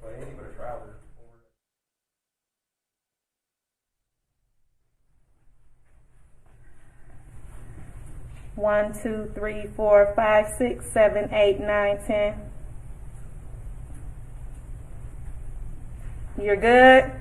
Well, any but a traveler. 1, 2, 3, 4, 5, 6, 7, 8, 9, 10. You're good?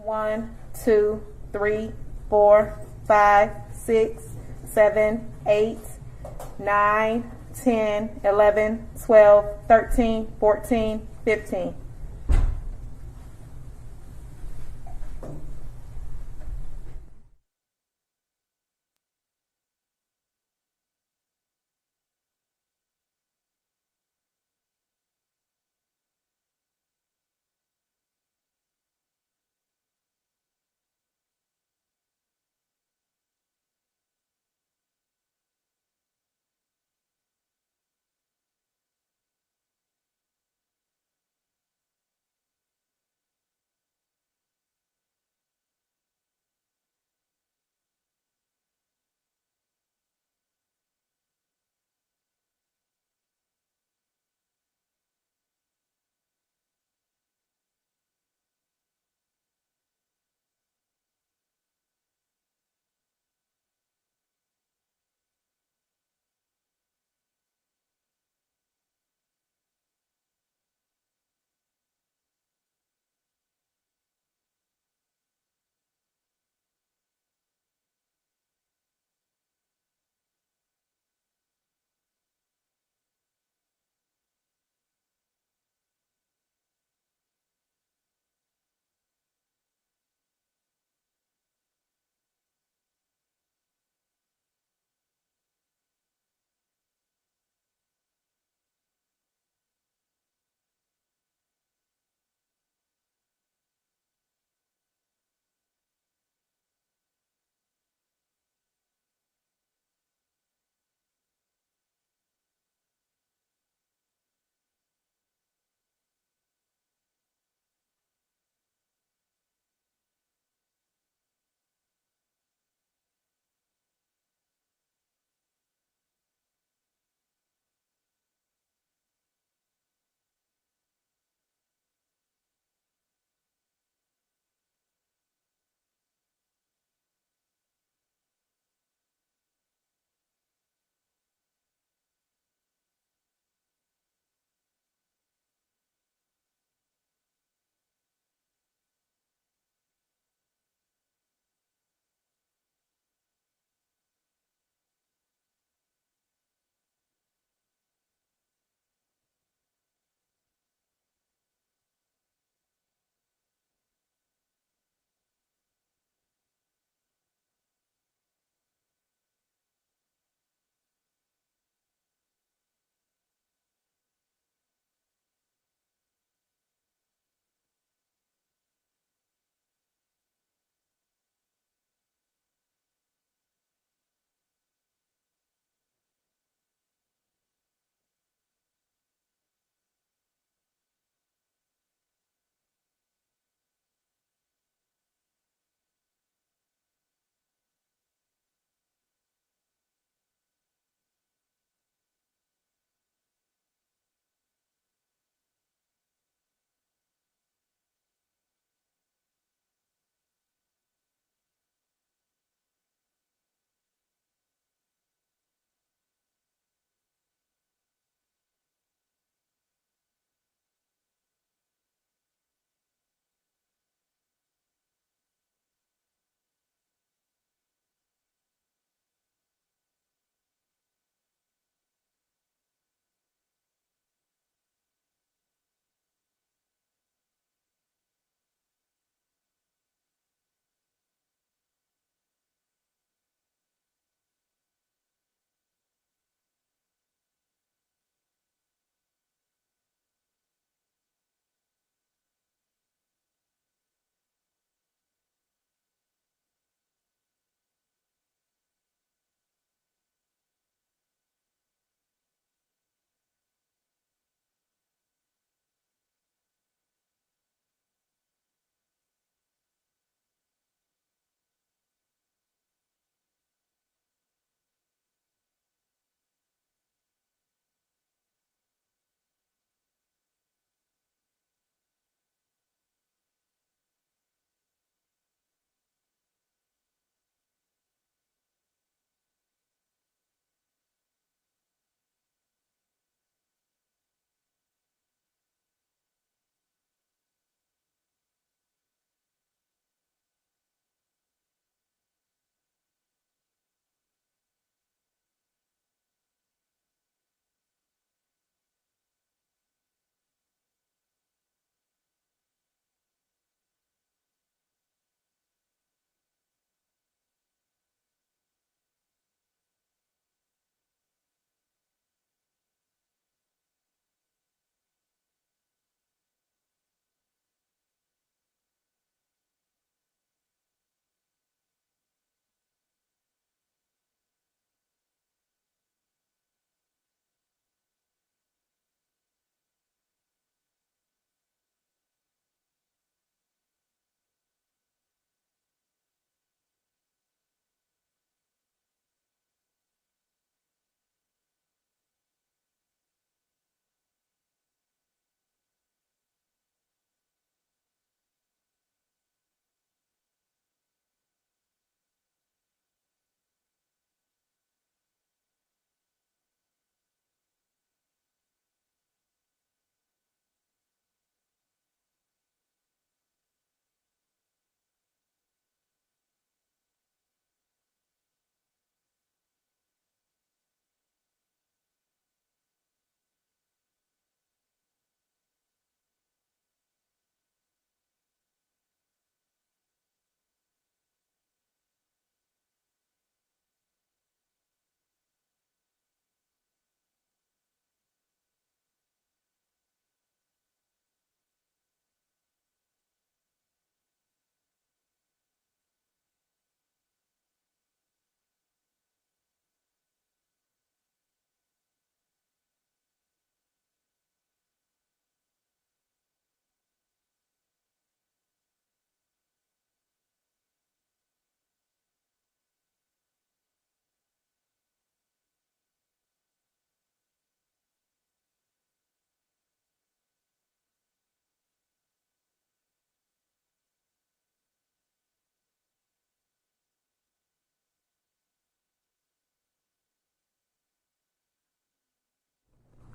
1, 2, 3, 4, 5, 6, 7, 8, 9, 10, 11, 12, 13, 14, 15.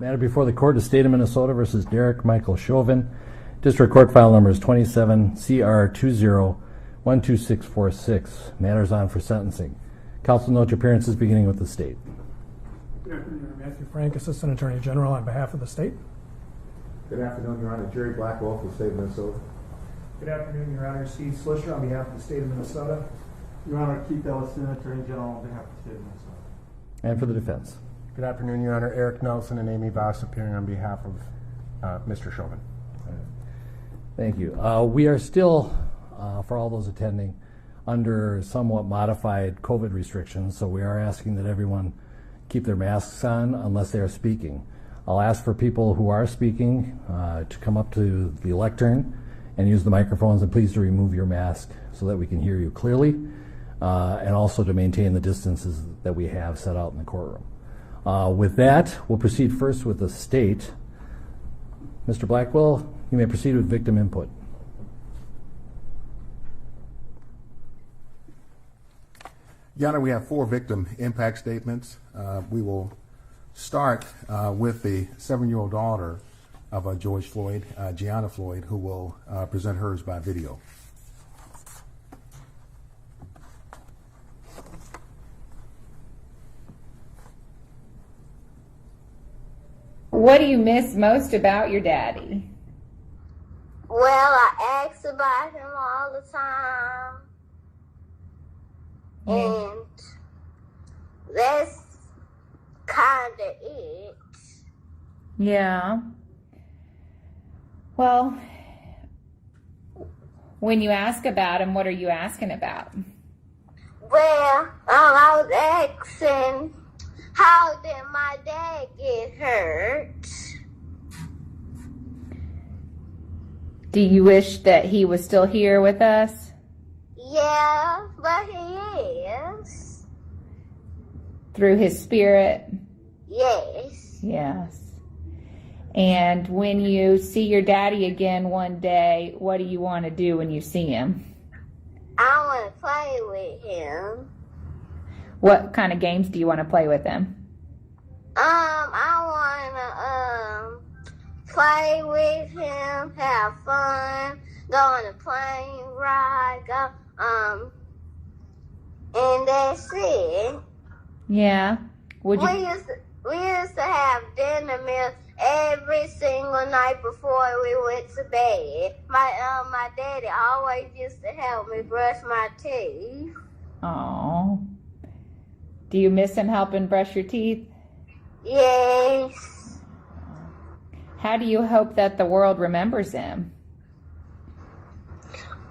Matter before the court is State of Minnesota versus Derek Michael Chauvin. District Court file number is 27 CR 20-12646. Matters on for sentencing. Counsel, note your appearances beginning with the state. Good afternoon, Matthew Frank, Assistant Attorney General on behalf of the state. Good afternoon, Your Honor. Jerry Blackwell for the state of Minnesota. Good afternoon, Your Honor. Steve Slisher on behalf of the state of Minnesota. Your Honor, Keith Ellison, Attorney General on behalf of the state of Minnesota. And for the defense. Good afternoon, Your Honor. Eric Nelson and Amy Voss appearing on behalf of Mr. Chauvin. Thank you. We are still, for all those attending, under somewhat modified COVID restrictions, so we are asking that everyone keep their masks on unless they are speaking. I'll ask for people who are speaking to come up to the lectern and use the microphones, and please to remove your mask so that we can hear you clearly, and also to maintain the distances that we have set out in the courtroom. With that, we'll proceed first with the state. Mr. Blackwell, you may proceed with victim input. Your Honor, we have 4 victim impact statements. We will start with the 7-year-old daughter of George Floyd, Gianna Floyd, who will present hers by video. What do you miss most about your daddy? Well, I ask about him all the time. And that's kind of it. Yeah. Well, when you ask about him, what are you asking about? Well, I was asking, how did my dad get hurt? Do you wish that he was still here with us? Yeah, but he is. Through his spirit? Yes. Yes. And when you see your daddy again one day, what do you want to do when you see him? I want to play with him. What kind of games do you want to play with him? I want to play with him, have fun, go on a plane ride, and that's it. Yeah. We used to have dinner meals every single night before we went to bed. My daddy always used to help me brush my teeth. Oh. Do you miss him helping brush your teeth? Yes. How do you hope that the world remembers him?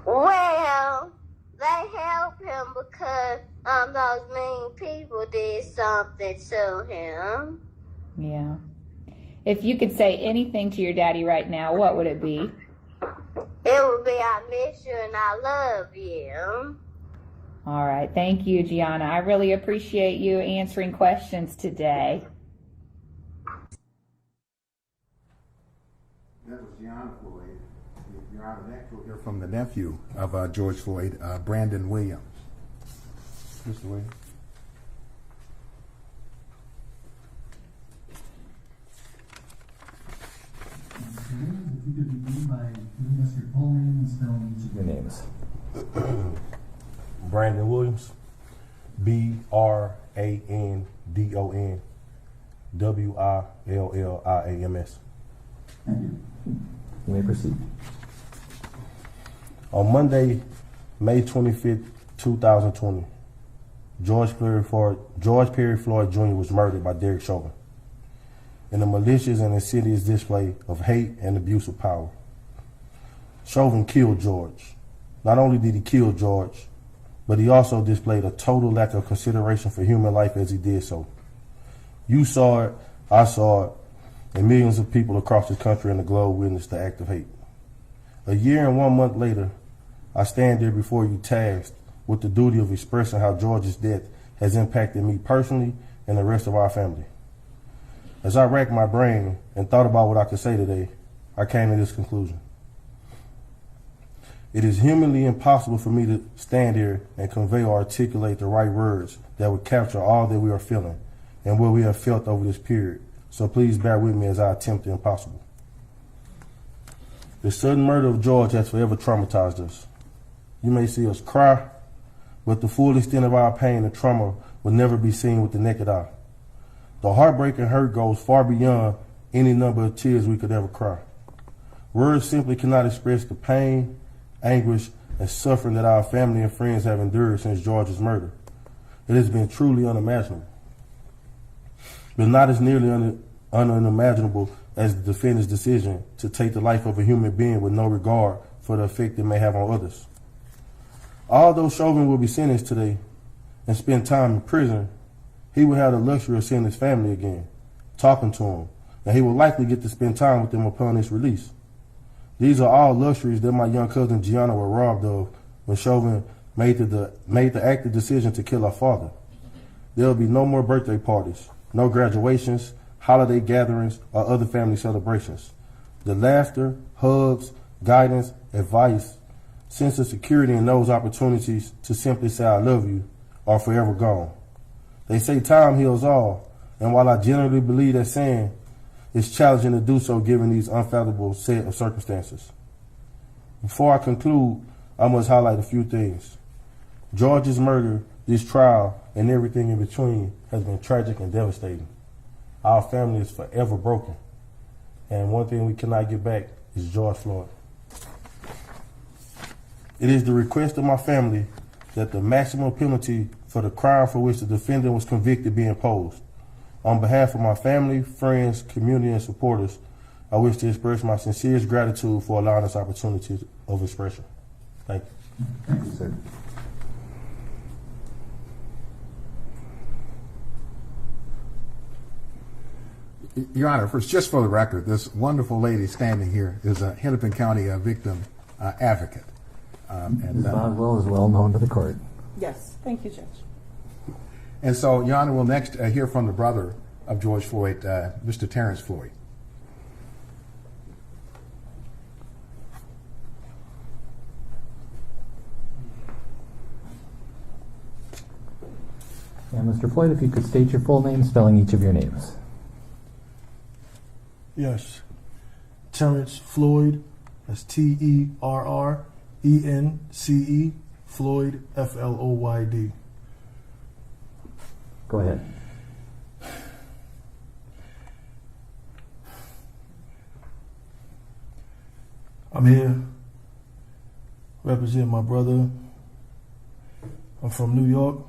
Well, they help him because those mean people did something to him. Yeah. If you could say anything to your daddy right now, what would it be? It would be, I miss you and I love you. All right. Thank you, Gianna. I really appreciate you answering questions today. That was Gianna Floyd. Your Honor, next we'll hear from the nephew of George Floyd, Brandon Williams. Mr. Williams. If you could begin by giving us your full name and spelling each of Your names. Brandon Williams, BRANDON WILLIAMS. Thank you. You may proceed. On Monday, May 25th, 2020, George Perry Floyd Jr. was murdered by Derek Chauvin in a malicious and insidious display of hate and abuse of power. Chauvin killed George. Not only did he kill George, but he also displayed a total lack of consideration for human life as he did so. You saw it, I saw it, and millions of people across the country and the globe witnessed the act of hate. A year and 1 month later, I stand there before you tasked with the duty of expressing how George's death has impacted me personally and the rest of our family. As I racked my brain and thought about what I could say today, I came to this conclusion. It is humanly impossible for me to stand here and convey or articulate the right words that would capture all that we are feeling and what we have felt over this period so please bear with me as I attempt the impossible. The sudden murder of George has forever traumatized us. You may see us cry, but the full extent of our pain and trauma will never be seen with the naked eye. The heartbreak and hurt goes far beyond any number of tears we could ever cry. Words simply cannot express the pain, anguish, and suffering that our family and friends have endured since George's murder. It has been truly unimaginable, but not as nearly unimaginable as the defendant's decision to take the life of a human being with no regard for the effect it may have on others. Although Chauvin will be sentenced today and spend time in prison, he will have the luxury of seeing his family again, talking to them, and he will likely get to spend time with them upon his release. These are all luxuries that my young cousin Gianna was robbed of when Chauvin made the active decision to kill our father. There will be no more birthday parties, no graduations, holiday gatherings, or other family celebrations. The laughter, hugs, guidance, advice, sense of security, and those opportunities to simply say I love you are forever gone. They say time heals all, and while I generally believe that saying, it's challenging to do so given these unfathomable set of circumstances. Before I conclude, I must highlight a few things. George's murder, this trial, and everything in between has been tragic and devastating. Our family is forever broken, and one thing we cannot get back is George Floyd. It is the request of my family that the maximum penalty for the crime for which the defendant was convicted be imposed. On behalf of my family, friends, community, and supporters, I wish to express my sincerest gratitude for allowing us opportunities of expression. Thank you. Thank you, sir. Your Honor, first, just for the record, this wonderful lady standing here is a Hennepin County victim advocate. Ms. Boswell is well known to the court. Yes, thank you, Judge. And so, Your Honor, we'll next hear from the brother of George Floyd, Mr. Terrence Floyd. And Mr. Floyd, if you could state your full name, spelling each of your names. Yes. Terrence Floyd. That's Terrence, Floyd, Floyd. Go ahead. I'm here representing my brother. I'm from New York.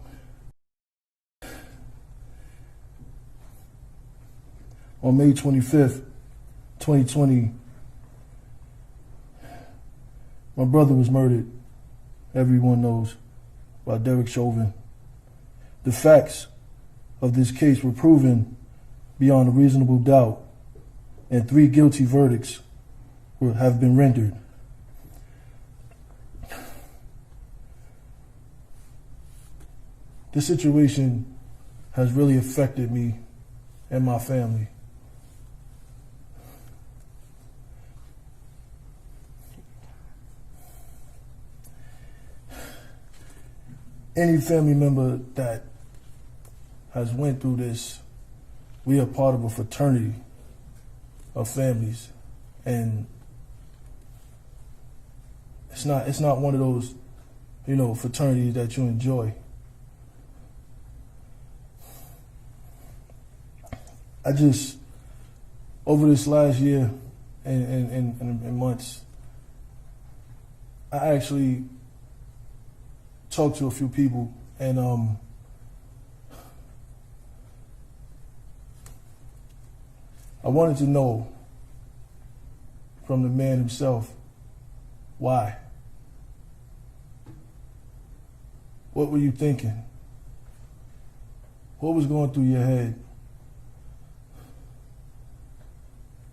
On May 25th, 2020, my brother was murdered, everyone knows, by Derek Chauvin. The facts of this case were proven beyond a reasonable doubt, and 3 guilty verdicts have been rendered. This situation has really affected me and my family. Any family member that has went through this, we are part of a fraternity of families, and it's not one of those, fraternities that you enjoy. Over this last year and months, I actually talked to a few people, and I wanted to know from the man himself, why? What were you thinking? What was going through your head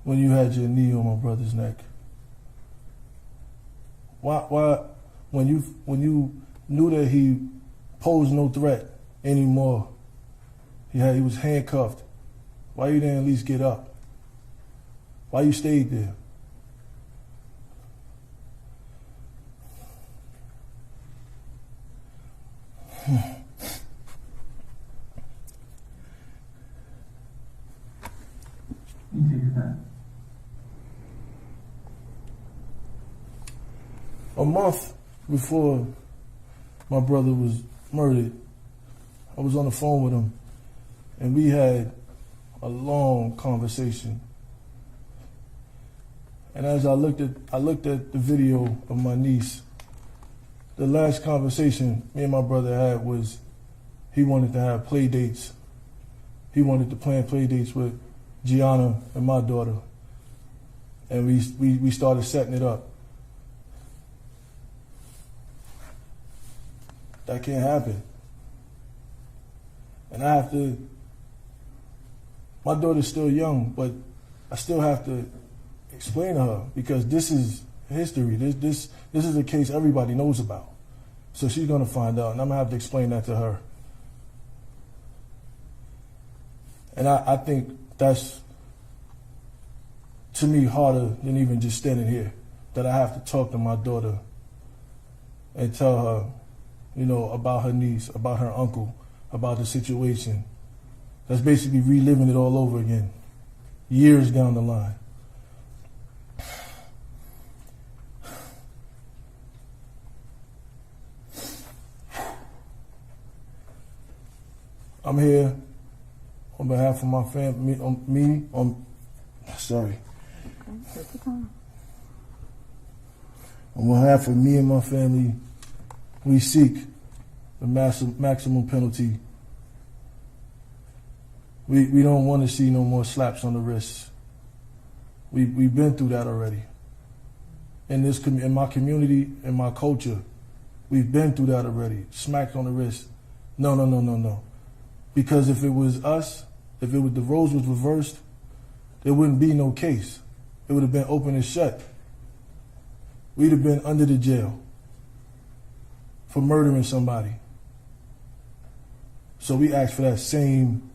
when you had your knee on my brother's neck? Why when you knew that he posed no threat anymore, he was handcuffed, why you didn't at least get up? Why you stayed there? You take your time. A month before my brother was murdered, I was on the phone with him, and we had a long conversation. And as I looked at the video of my niece, the last conversation me and my brother had was he wanted to have play dates. He wanted to plan play dates with Gianna and my daughter. And we started setting it up. That can't happen. And I have to, my daughter's still young, but I still have to explain to her because this is history. This is a case everybody knows about. So she's gonna find out, and I'm gonna have to explain that to her. And I think that's, to me, harder than even just standing here, that I have to talk to my daughter and tell her, you know, about her niece, about her uncle, about the situation. That's basically reliving it all over again, years down the line. I'm here on behalf of my family, on behalf of me and my family, we seek the maximum penalty. We don't want to see no more slaps on the wrists. We've been through that already. In my community, in my culture, we've been through that already. Smacked on the wrist. No. Because if it was us, the roles was reversed, there wouldn't be no case. It would have been open and shut. We'd have been under the jail for murdering somebody. So we asked for that same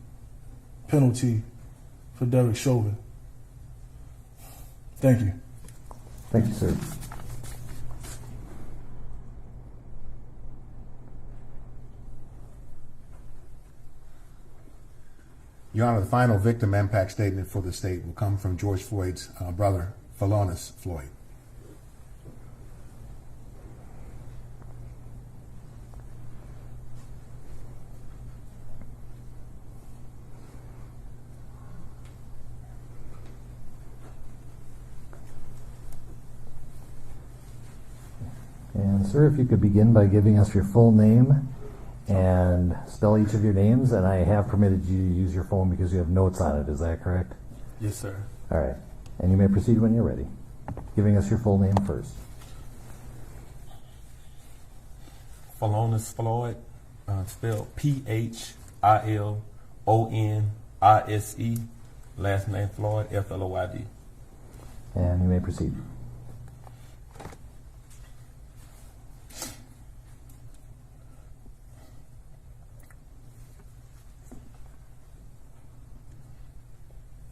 penalty for Derek Chauvin. Thank you. Thank you, sir. Your Honor, the final victim impact statement for the state will come from George Floyd's brother, Phalonis Floyd. And sir, if you could begin by giving us your full name and spell each of your names, and I have permitted you to use your phone because you have notes on it, is that correct? Yes, sir. All right, and you may proceed when you're ready. Giving us your full name first. Phalonis Floyd, spelled Philonise, last name Floyd, Floyd. And you may proceed.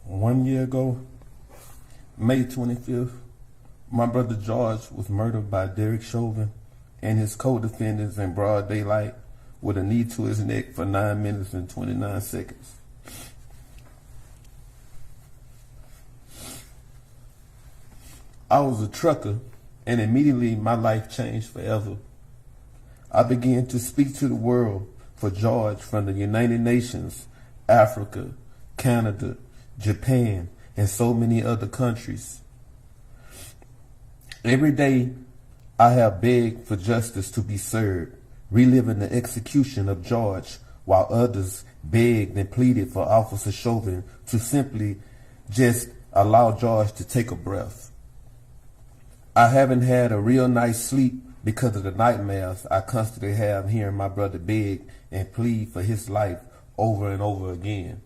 One year ago, May 25th, my brother George was murdered by Derek Chauvin and his co-defendants in broad daylight with a knee to his neck for 9 minutes and 29 seconds. I was a trucker, and immediately my life changed forever. I began to speak to the world for George from the United Nations, Africa, Canada, Japan, and so many other countries. Every day, I have begged for justice to be served, reliving the execution of George, while others begged and pleaded for Officer Chauvin to simply just allow George to take a breath. I haven't had a real night's sleep because of the nightmares I constantly have hearing my brother beg and plead for his life over and over again.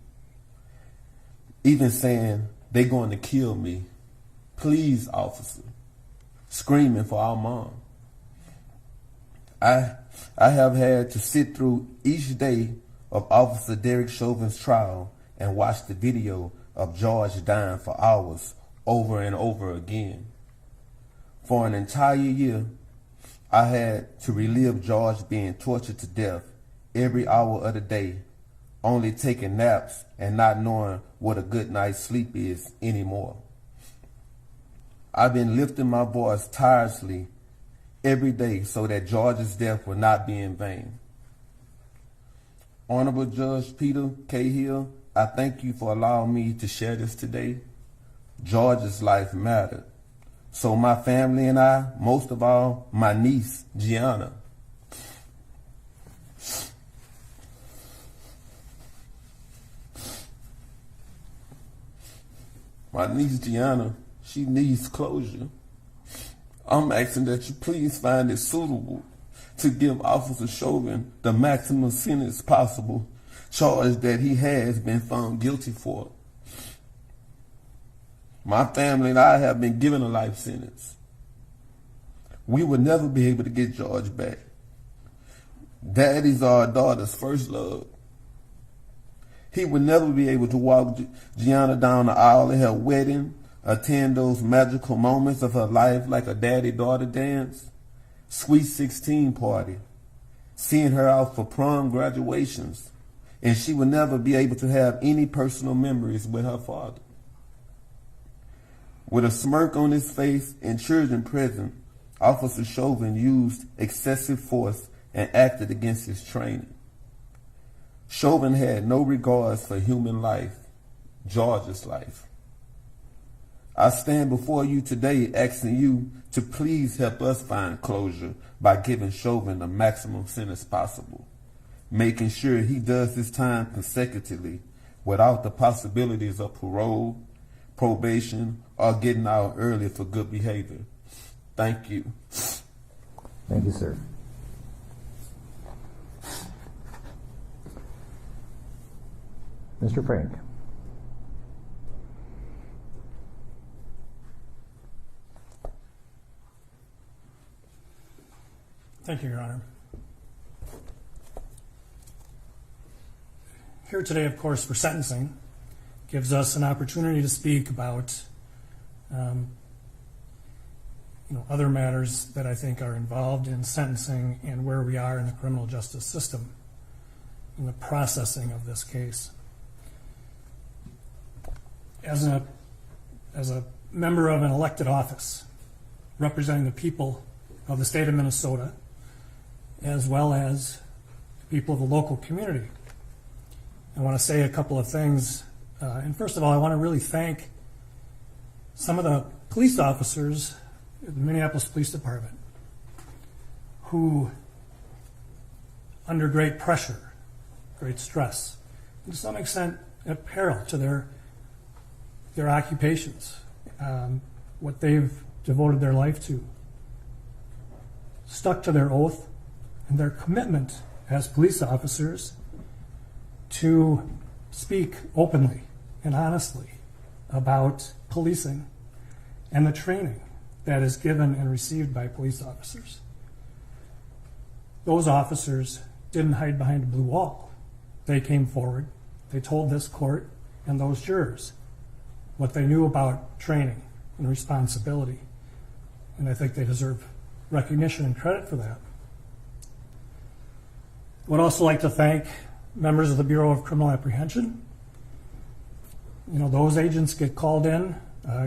Even saying, "They're going to kill me. Please, officer." Screaming for our mom. I have had to sit through each day of Officer Derek Chauvin's trial and watch the video of George dying for hours over and over again. For an entire year, I had to relive George being tortured to death every hour of the day, only taking naps and not knowing what a good night's sleep is anymore. I've been lifting my voice tirelessly every day so that George's death will not be in vain. Honorable Judge Peter Cahill, I thank you for allowing me to share this today. George's life mattered. So my family and I, most of all, my niece, Gianna. My niece, Gianna, she needs closure. I'm asking that you please find it suitable to give Officer Chauvin the maximum sentence possible, charge that he has been found guilty for. My family and I have been given a life sentence. We will never be able to get George back. Daddy's our daughter's first love. He would never be able to walk Gianna down the aisle at her wedding, attend those magical moments of her life like a daddy-daughter dance, sweet 16 party, seeing her out for prom graduations, and she would never be able to have any personal memories with her father. With a smirk on his face and children present, Officer Chauvin used excessive force and acted against his training. Chauvin had no regards for human life, George's life. I stand before you today asking you to please help us find closure by giving Chauvin the maximum sentence possible, making sure he does his time consecutively without the possibilities of parole, probation, or getting out early for good behavior. Thank you. Thank you, sir. Mr. Frank. Thank you, Your Honor. Here today, of course, for sentencing, gives us an opportunity to speak about other matters that I think are involved in sentencing and where we are in the criminal justice system in the processing of this case. As a member of an elected office representing the people of the state of Minnesota, as well as the people of the local community, I want to say a couple of things. And first of all, I want to really thank some of the police officers in the Minneapolis Police Department who, under great pressure, great stress, and to some extent at peril to their occupations, what they've devoted their life to, stuck to their oath and their commitment as police officers to speak openly and honestly about policing and the training that is given and received by police officers. Those officers didn't hide behind a blue wall. They came forward, they told this court and those jurors what they knew about training and responsibility, and I think they deserve recognition and credit for that. I would also like to thank members of the Bureau of Criminal Apprehension. Those agents get called in,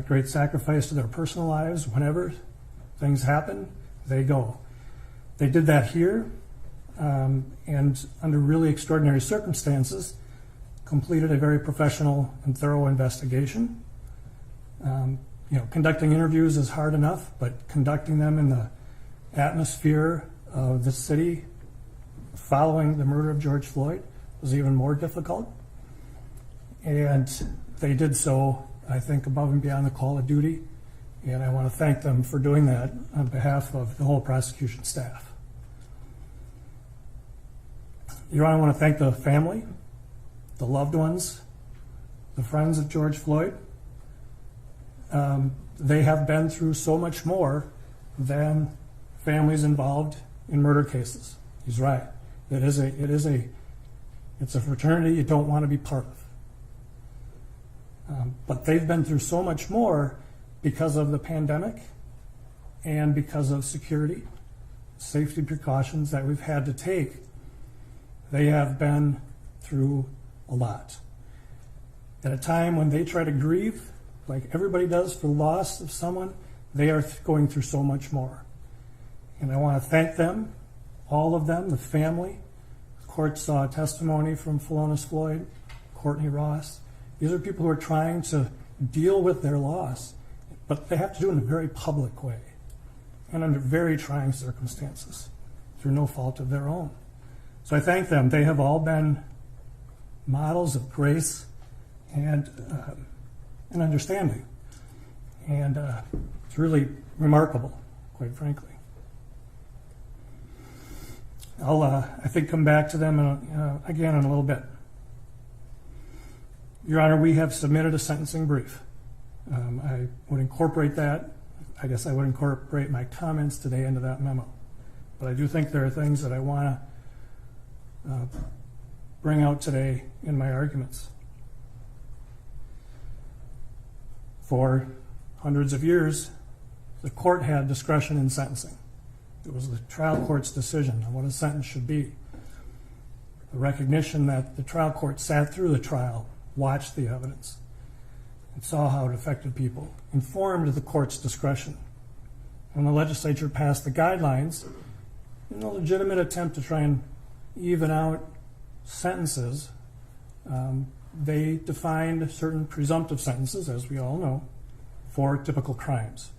great sacrifice to their personal lives. Whenever things happen, they go. They did that here, and under really extraordinary circumstances, completed a very professional and thorough investigation. Conducting interviews is hard enough, but conducting them in the atmosphere of the city following the murder of George Floyd was even more difficult. And they did so, I think, above and beyond the call of duty. And I want to thank them for doing that on behalf of the whole prosecution staff. Your Honor, I want to thank the family, the loved ones, the friends of George Floyd. They have been through so much more than families involved in murder cases. He's right. It's a fraternity you don't want to be part of. But they've been through so much more because of the pandemic and because of security, safety precautions that we've had to take. They have been through a lot. At a time when they try to grieve, like everybody does for the loss of someone, they are going through so much more. And I want to thank them, all of them, the family. The court saw a testimony from Philonise Floyd, Courtney Ross. These are people who are trying to deal with their loss, but they have to do it in a very public way and under very trying circumstances through no fault of their own. So I thank them. They have all been models of grace and understanding. And it's really remarkable, quite frankly. I'll, I think, come back to them again in a little bit. Your Honor, we have submitted a sentencing brief. I would incorporate that. I guess I would incorporate my comments today into that memo. But I do think there are things that I want to bring out today in my arguments. For hundreds of years, the court had discretion in sentencing. It was the trial court's decision on what a sentence should be. The recognition that the trial court sat through the trial, watched the evidence, and saw how it affected people, informed the court's discretion. When the legislature passed the guidelines, in a legitimate attempt to try and even out sentences, they defined certain presumptive sentences, as we all know, for typical crimes.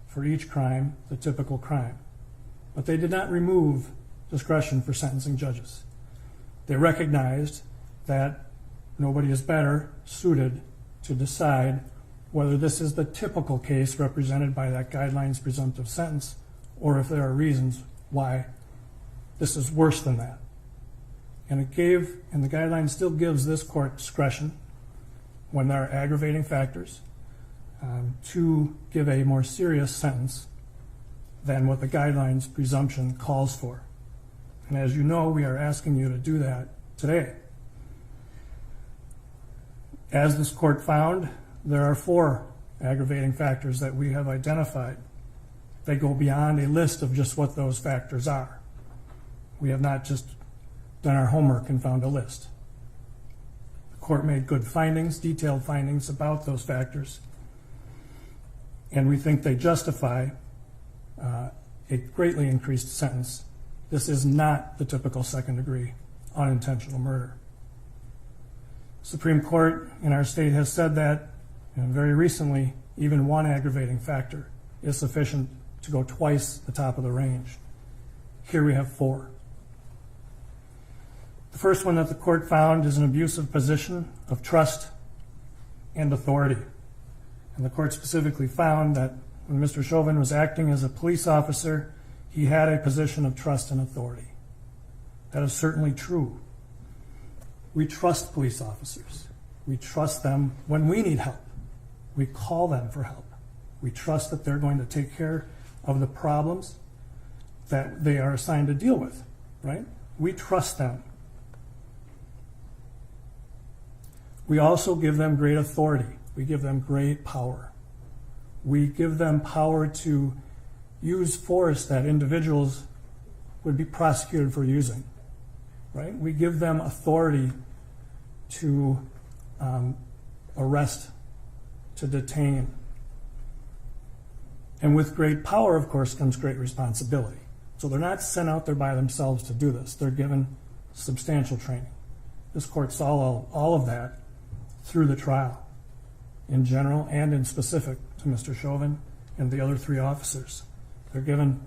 For each crime, the typical crime. But they did not remove discretion for sentencing judges. They recognized that nobody is better suited to decide whether this is the typical case represented by that guidelines presumptive sentence, or if there are reasons why this is worse than that. And it gave, and the guideline still gives this court discretion when there are aggravating factors to give a more serious sentence than what the guidelines presumption calls for. And as you know, we are asking you to do that today. As this court found, there are 4 aggravating factors that we have identified. They go beyond a list of just what those factors are. We have not just done our homework and found a list. The court made good findings, detailed findings about those factors, and we think they justify a greatly increased sentence. This is not the typical second-degree unintentional murder. Supreme Court in our state has said that, and very recently, even 1 aggravating factor is sufficient to go twice the top of the range. Here we have 4. The first one that the court found is an abusive position of trust and authority. And the court specifically found that when Mr. Chauvin was acting as a police officer, he had a position of trust and authority. That is certainly true. We trust police officers. We trust them when we need help. We call them for help. We trust that they're going to take care of the problems that they are assigned to deal with, right? We trust them. We also give them great authority. We give them great power. We give them power to use force that individuals would be prosecuted for using, right? We give them authority to arrest, to detain. And with great power, of course, comes great responsibility. So they're not sent out there by themselves to do this. They're given substantial training. This court saw all of that through the trial, in general and in specific to Mr. Chauvin and the other 3 officers. They're given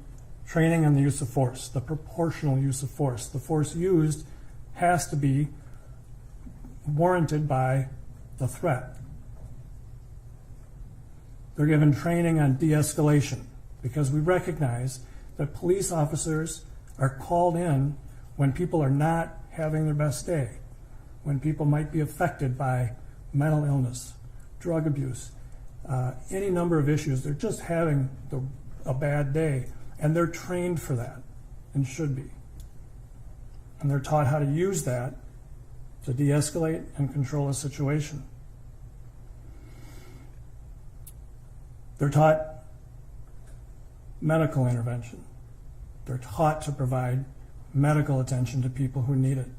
training on the use of force, the proportional use of force. The force used has to be warranted by the threat. They're given training on de-escalation because we recognize that police officers are called in when people are not having their best day, when people might be affected by mental illness, drug abuse, any number of issues. They're just having a bad day, and they're trained for that and should be. And they're taught how to use that to de-escalate and control a situation. They're taught medical intervention. They're taught to provide medical attention to people who need it.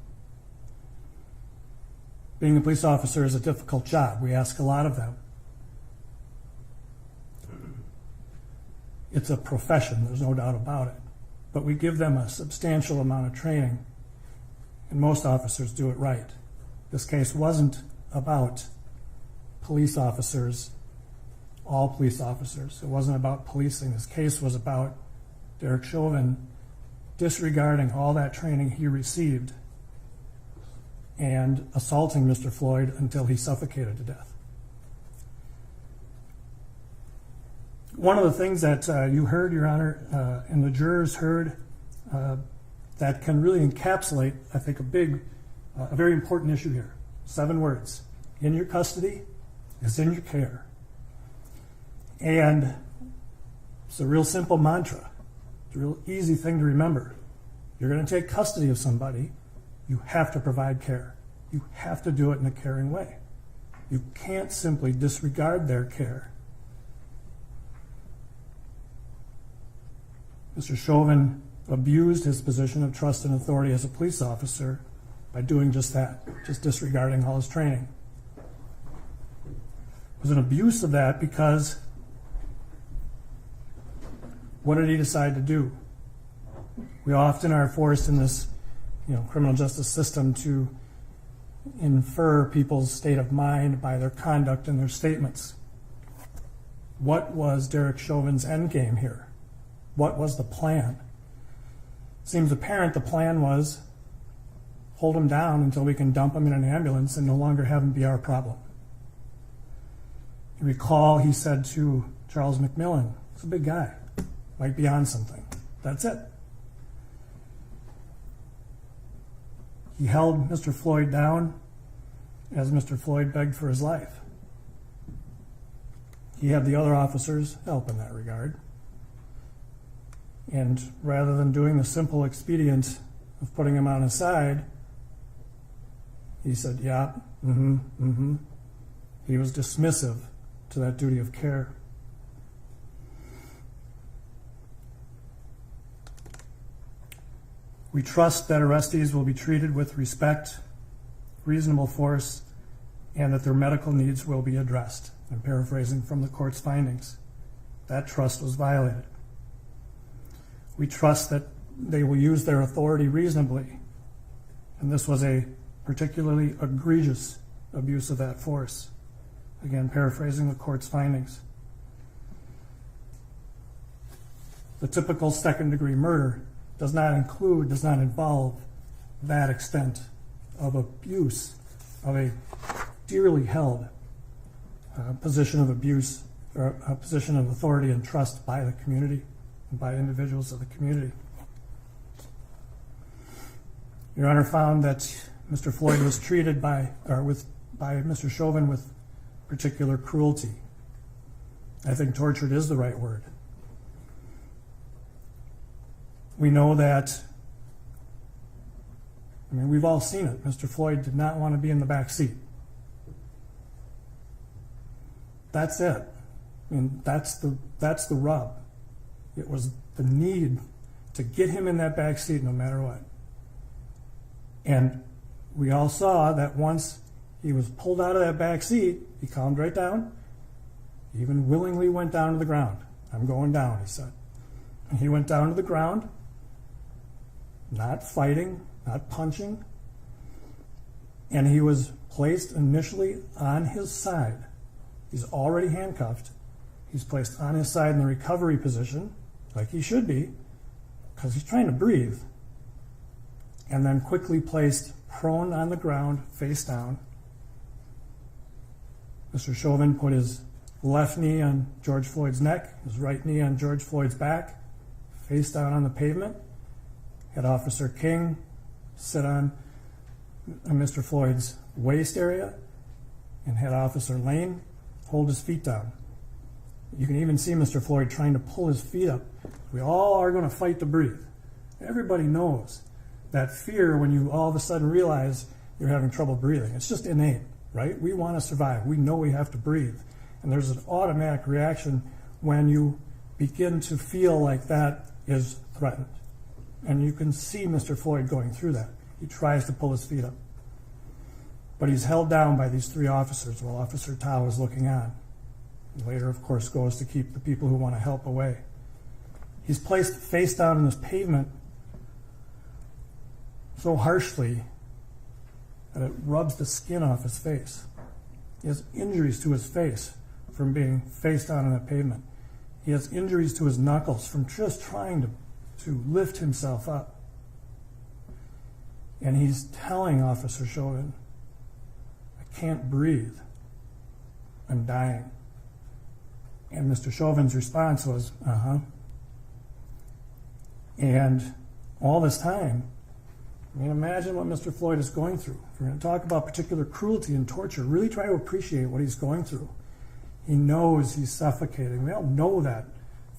Being a police officer is a difficult job. We ask a lot of them. It's a profession, there's no doubt about it. But we give them a substantial amount of training, and most officers do it right. This case wasn't about police officers, all police officers. It wasn't about policing. This case was about Derek Chauvin disregarding all that training he received and assaulting Mr. Floyd until he suffocated to death. One of the things that you heard, Your Honor, and the jurors heard, that can really encapsulate, I think, a very important issue here. 7 words. In your custody is in your care. And it's a real simple mantra. It's a real easy thing to remember. You're going to take custody of somebody, you have to provide care. You have to do it in a caring way. You can't simply disregard their care. Mr. Chauvin abused his position of trust and authority as a police officer by doing just that, just disregarding all his training. It was an abuse of that because what did he decide to do? We often are forced in this, criminal justice system to infer people's state of mind by their conduct and their statements. What was Derek Chauvin's endgame here? What was the plan? Seems apparent the plan was hold him down until we can dump him in an ambulance and no longer have him be our problem. You recall he said to Charles McMillan, he's a big guy, might be on something. That's it. He held Mr. Floyd down as Mr. Floyd begged for his life. He had the other officers help in that regard. And rather than doing the simple expedient of putting him on his side, he said, yeah, He was dismissive to that duty of care. We trust that arrestees will be treated with respect, reasonable force, and that their medical needs will be addressed. I'm paraphrasing from the court's findings. That trust was violated. We trust that they will use their authority reasonably, and this was a particularly egregious abuse of that force. Again, paraphrasing the court's findings. The typical second-degree murder does not involve that extent of abuse of a dearly held position of abuse or a position of authority and trust by the community and by individuals of the community. Your Honor found that Mr. Floyd was treated by Mr. Chauvin with particular cruelty. I think tortured is the right word. We know that, we've all seen it. Mr. Floyd did not want to be in the back seat. That's it. That's the rub. It was the need to get him in that back seat no matter what. And we all saw that once he was pulled out of that back seat, he calmed right down. He even willingly went down to the ground. I'm going down, he said. And he went down to the ground, not fighting, not punching, and he was placed initially on his side. He's already handcuffed. He's placed on his side in the recovery position, like he should be, because he's trying to breathe, and then quickly placed prone on the ground, face down. Mr. Chauvin put his left knee on George Floyd's neck, his right knee on George Floyd's back, face down on the pavement. Had Officer King sit on Mr. Floyd's waist area and had Officer Lane hold his feet down. You can even see Mr. Floyd trying to pull his feet up. We all are going to fight to breathe. Everybody knows that fear when you all of a sudden realize you're having trouble breathing. It's just innate, right? We want to survive. We know we have to breathe. And there's an automatic reaction when you begin to feel like that is threatened. And you can see Mr. Floyd going through that. He tries to pull his feet up. But he's held down by these three officers while Officer Tao is looking on. He later, of course, goes to keep the people who want to help away. He's placed face down in this pavement so harshly that it rubs the skin off his face. He has injuries to his face from being face down on that pavement. He has injuries to his knuckles from just trying to lift himself up. And he's telling Officer Chauvin, "I can't breathe. I'm dying." And Mr. Chauvin's response was, "Uh-huh." And all this time, I mean, imagine what Mr. Floyd is going through. If we're going to talk about particular cruelty and torture, really try to appreciate what he's going through. He knows he's suffocating. We all know that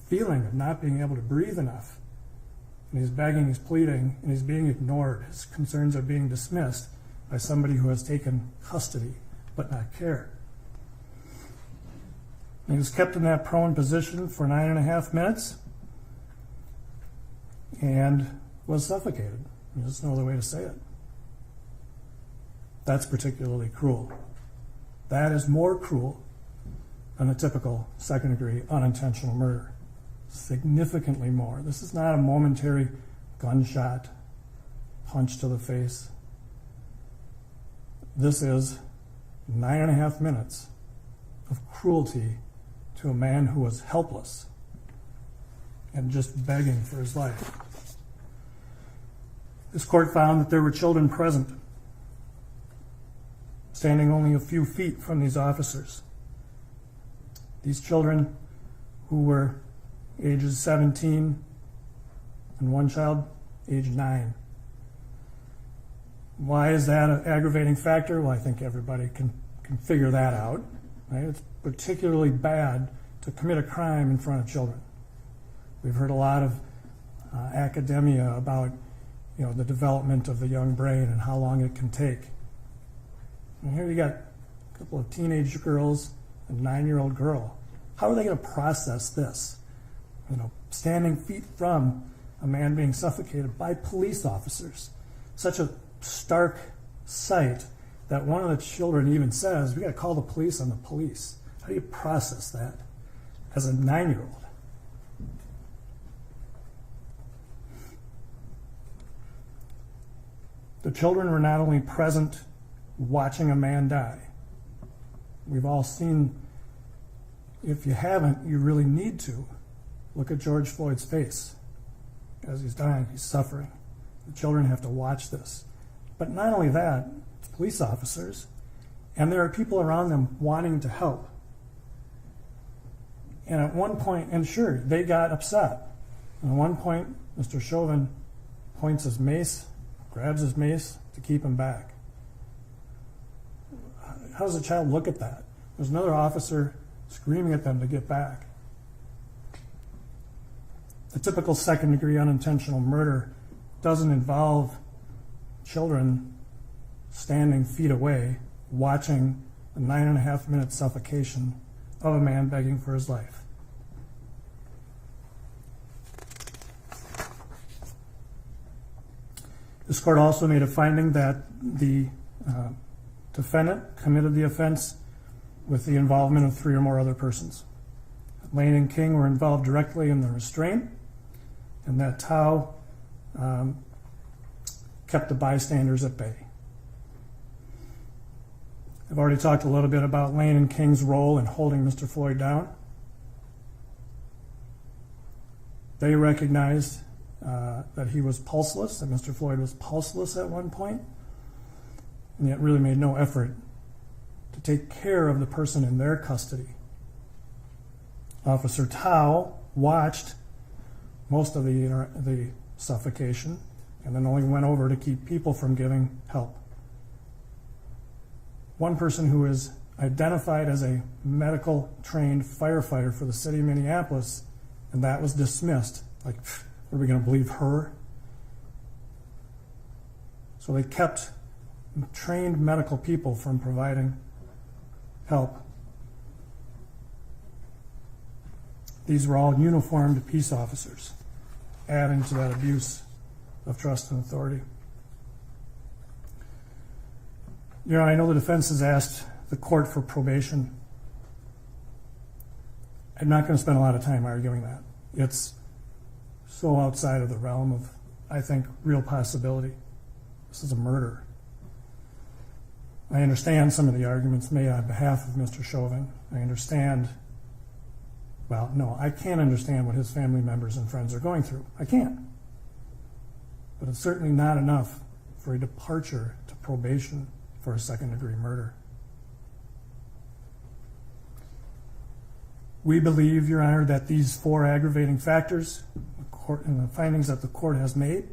feeling of not being able to breathe enough. And he's begging, he's pleading, and he's being ignored. His concerns are being dismissed by somebody who has taken custody but not care. And he was kept in that prone position for 9.5 minutes and was suffocated. There's no other way to say it. That's particularly cruel. That is more cruel than a typical second-degree unintentional murder. Significantly more. This is not a momentary gunshot, punch to the face. This is 9.5 minutes of cruelty to a man who was helpless and just begging for his life. This court found that there were children present, standing only a few feet from these officers. These children, who were ages 17 and one child age 9. Why is that an aggravating factor? Well, I think everybody can figure that out. Right? It's particularly bad to commit a crime in front of children. We've heard a lot of academia about the development of the young brain and how long it can take. And here you got a couple of teenage girls and a 9-year-old girl. How are they going to process this? Standing feet from a man being suffocated by police officers. Such a stark sight that one of the children even says, "We got to call the police on the police." How do you process that as a 9-year-old? The children were not only present watching a man die. We've all seen, if you haven't, you really need to. Look at George Floyd's face as he's dying, he's suffering. The children have to watch this. But not only that, it's police officers, and there are people around them wanting to help. And at one point, and sure, they got upset. And at one point, Mr. Chauvin points his mace, grabs his mace to keep him back. How does a child look at that? There's another officer screaming at them to get back. The typical second-degree unintentional murder doesn't involve children standing feet away watching a 9.5 minute suffocation of a man begging for his life. This court also made a finding that the defendant committed the offense with the involvement of 3 or more other persons. Lane and King were involved directly in the restraint, and that Tao kept the bystanders at bay. I've already talked a little bit about Lane and King's role in holding Mr. Floyd down. They recognized that he was pulseless, that Mr. Floyd was pulseless at one point, and yet really made no effort to take care of the person in their custody. Officer Tao watched most of the suffocation and then only went over to keep people from giving help. One person who is identified as a medical trained firefighter for the city of Minneapolis, and that was dismissed. Like, are we going to believe her? So they kept trained medical people from providing help. These were all uniformed peace officers, adding to that abuse of trust and authority. You know, I know the defense has asked the court for probation. I'm not going to spend a lot of time arguing that. It's so outside of the realm of, I think, real possibility. This is a murder. I understand some of the arguments made on behalf of Mr. Chauvin. I understand, well, no, I can't understand what his family members and friends are going through. I can't. But it's certainly not enough for a departure to probation for a second-degree murder. We believe, Your Honor, that these 4 aggravating factors and the findings that the court has made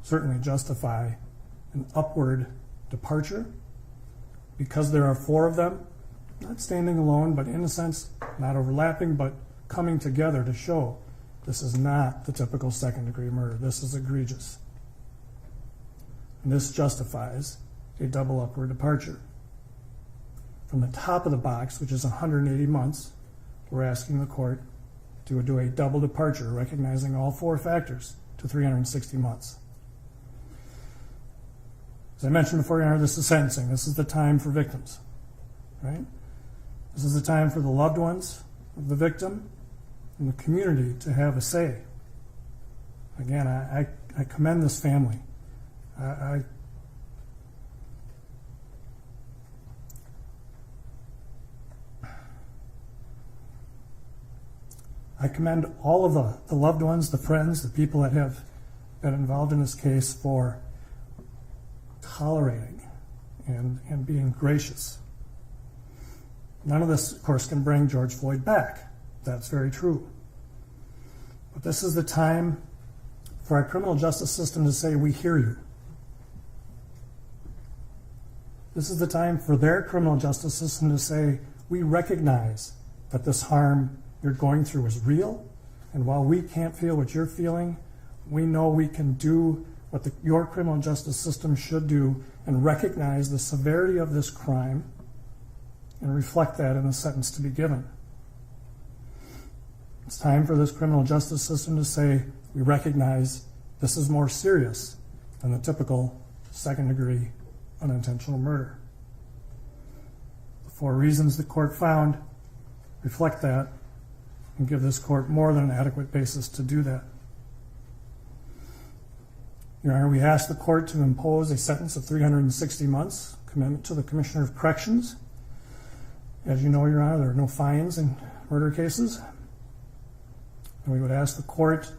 certainly justify an upward departure. Because there are 4 of them, not standing alone, but in a sense, not overlapping, but coming together to show this is not the typical second-degree murder. This is egregious. And this justifies a double upward departure. From the top of the box, which is 180 months, we're asking the court to do a double departure, recognizing all 4 factors, to 360 months. As I mentioned before, Your Honor, this is sentencing. This is the time for victims, right? This is the time for the loved ones of the victim and the community to have a say. Again, I commend this family. I commend all of the loved ones, the friends, the people that have been involved in this case for tolerating and being gracious. None of this, of course, can bring George Floyd back. That's very true. But this is the time for our criminal justice system to say, we hear you. This is the time for their criminal justice system to say, we recognize that this harm you're going through is real, and while we can't feel what you're feeling, we know we can do what your criminal justice system should do and recognize the severity of this crime and reflect that in the sentence to be given. It's time for this criminal justice system to say, we recognize this is more serious than the typical second-degree unintentional murder. The 4 reasons the court found reflect that and give this court more than an adequate basis to do that. Your Honor, we ask the court to impose a sentence of 360 months, commitment to the Commissioner of Corrections. As you know, Your Honor, there are no fines in murder cases. And we would ask the court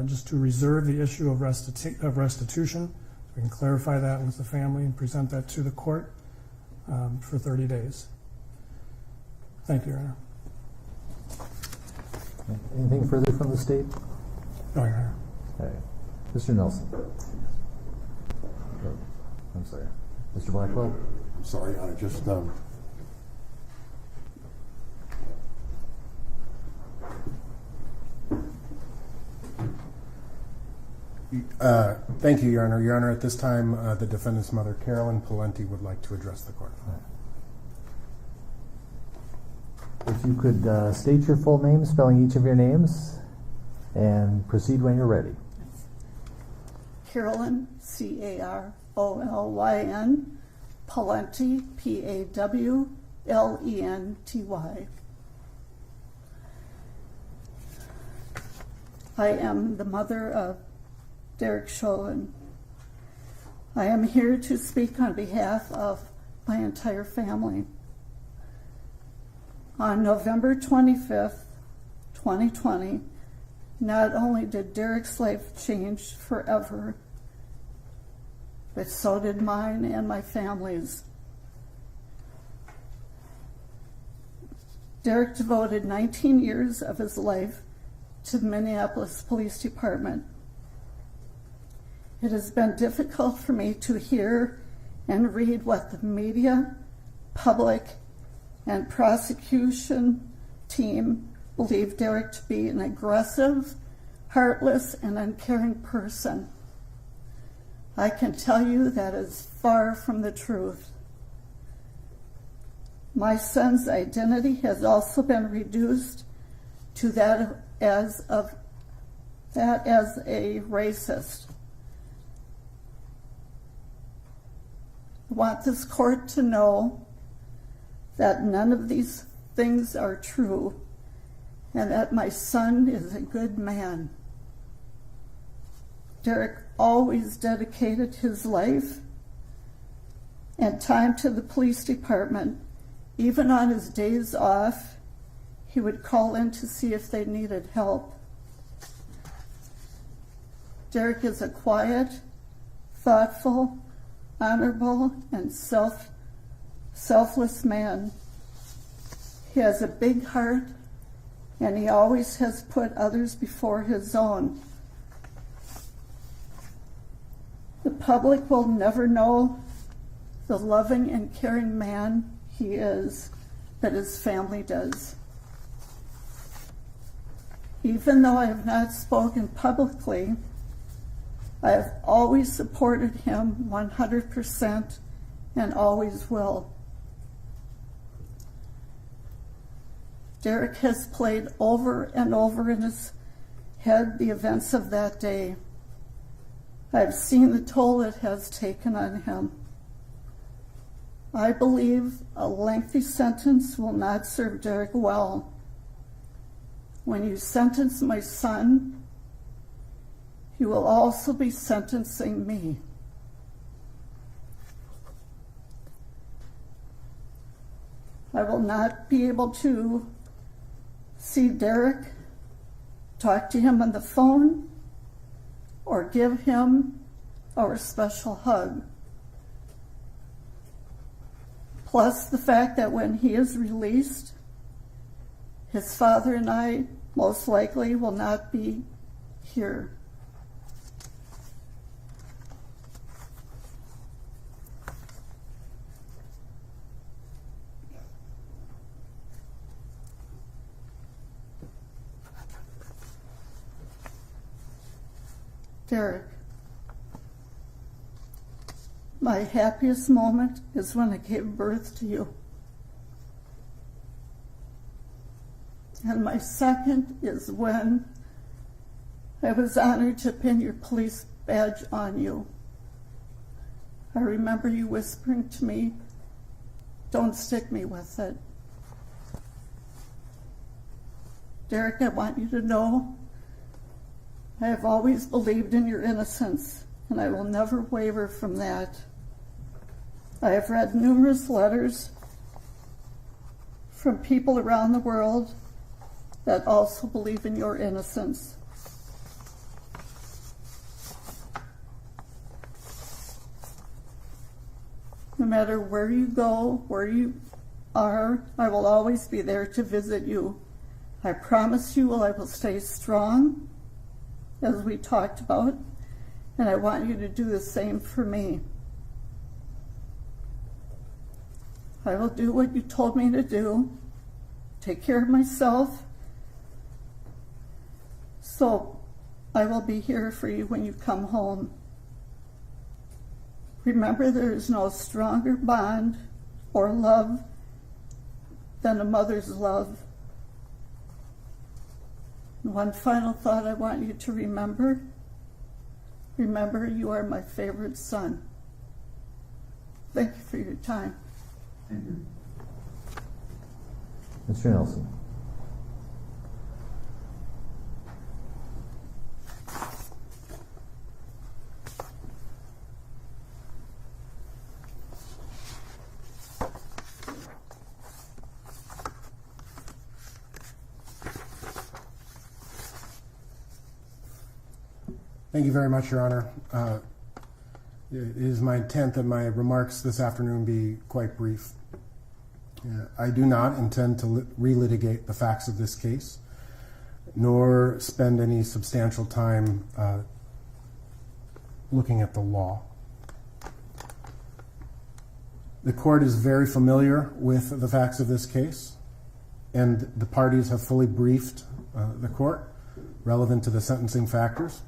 just to reserve the issue of restitution. We can clarify that with the family and present that to the court for 30 days. Thank you, Your Honor. Anything further from the state? No, Your Honor. Okay. Mr. Nelson. I'm sorry. Mr. Blackwell? I'm sorry, Your Honor, just thank you, Your Honor. Your Honor, at this time, the defendant's mother, Carolyn Palenti, would like to address the court. If you could state your full name, spelling each of your names, and proceed when you're ready. Carolyn, Carolyn, Palenti, Pawlenty. I am the mother of Derek Chauvin. I am here to speak on behalf of my entire family. On November 25th, 2020, not only did Derek's life change forever, but so did mine and my family's. Derek devoted 19 years of his life to the Minneapolis Police Department. It has been difficult for me to hear and read what the media, public, and prosecution team believe Derek to be an aggressive, heartless, and uncaring person. I can tell you that is far from the truth. My son's identity has also been reduced to that as a racist. want this court to know that none of these things are true and that my son is a good man. Derek always dedicated his life and time to the police department. Even on his days off, he would call in to see if they needed help. Derek is a quiet, thoughtful, honorable, and selfless man. He has a big heart, and he always has put others before his own. The public will never know the loving and caring man he is, but his family does. Even though I have not spoken publicly, I have always supported him 100% and always will. Derek has played over and over in his head the events of that day. I've seen the toll it has taken on him. I believe a lengthy sentence will not serve Derek well. When you sentence my son, you will also be sentencing me. I will not be able to see Derek, talk to him on the phone, or give him our special hug. Plus the fact that when he is released, his father and I most likely will not be here. Derek, my happiest moment is when I gave birth to you. And my second is when I was honored to pin your police badge on you. I remember you whispering to me, "Don't stick me with it." Derek, I want you to know I have always believed in your innocence, and I will never waver from that. I have read numerous letters from people around the world that also believe in your innocence. No matter where you go, where you are, I will always be there to visit you. I promise you I will stay strong, as we talked about, and I want you to do the same for me. I will do what you told me to do, take care of myself, so I will be here for you when you come home. Remember, there is no stronger bond or love than a mother's love. One final thought I want you to remember. Remember, you are my favorite son. Thank you for your time. Thank you. Mr. Nelson. Thank you very much, Your Honor. It is my intent that my remarks this afternoon be quite brief. I do not intend to relitigate the facts of this case, nor spend any substantial time looking at the law. The court is very familiar with the facts of this case, and the parties have fully briefed the court relevant to the sentencing factors.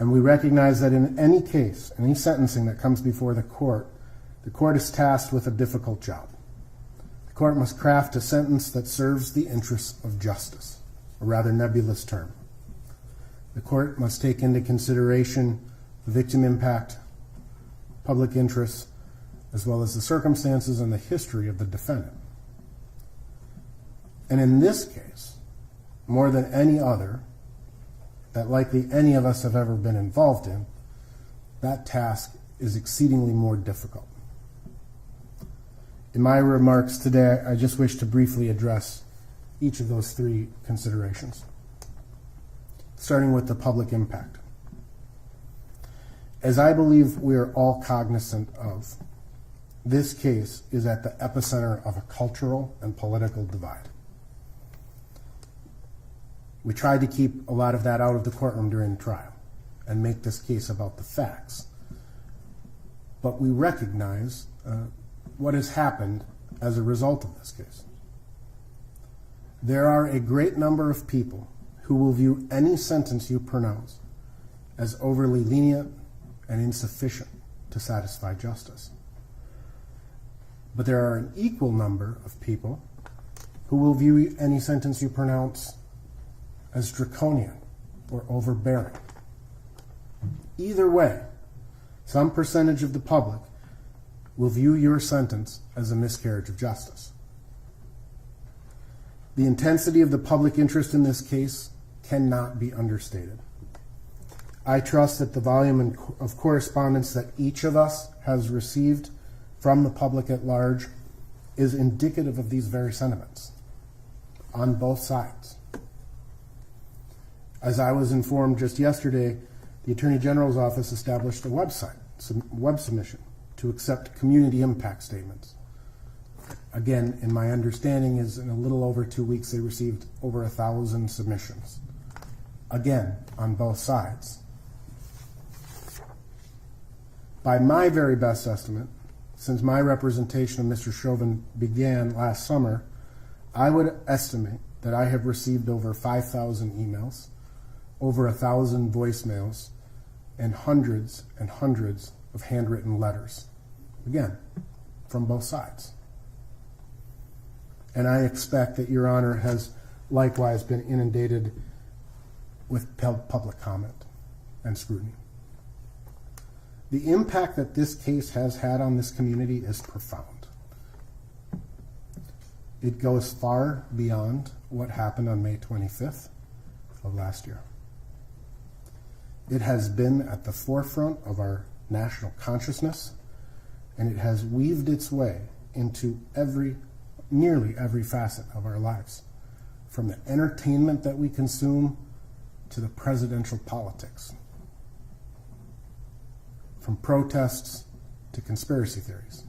And we recognize that in any case, any sentencing that comes before the court is tasked with a difficult job. The court must craft a sentence that serves the interests of justice, a rather nebulous term. The court must take into consideration the victim impact, public interests, as well as the circumstances and the history of the defendant. And in this case, more than any other that likely any of us have ever been involved in, that task is exceedingly more difficult. In my remarks today, I just wish to briefly address each of those three considerations, starting with the public impact. As I believe we are all cognizant of, this case is at the epicenter of a cultural and political divide. We tried to keep a lot of that out of the courtroom during the trial and make this case about the facts. But we recognize what has happened as a result of this case. There are a great number of people who will view any sentence you pronounce as overly lenient and insufficient to satisfy justice. But there are an equal number of people who will view any sentence you pronounce as draconian or overbearing. Either way, some percentage of the public will view your sentence as a miscarriage of justice. The intensity of the public interest in this case cannot be understated. I trust that the volume of correspondence that each of us has received from the public at large is indicative of these very sentiments on both sides. As I was informed just yesterday, the Attorney General's office established a website, web submission, to accept community impact statements. Again, in my understanding is in a little over 2 weeks they received over 1,000 submissions. Again, on both sides. By my very best estimate, since my representation of Mr. Chauvin began last summer, I would estimate that I have received over 5,000 emails, over 1,000 voicemails, and hundreds of handwritten letters. Again, from both sides. And I expect that Your Honor has likewise been inundated with public comment and scrutiny. The impact that this case has had on this community is profound. It goes far beyond what happened on May 25th of last year. It has been at the forefront of our national consciousness, and it has weaved its way into nearly every facet of our lives, from the entertainment that we consume to the presidential politics, from protests to conspiracy theories.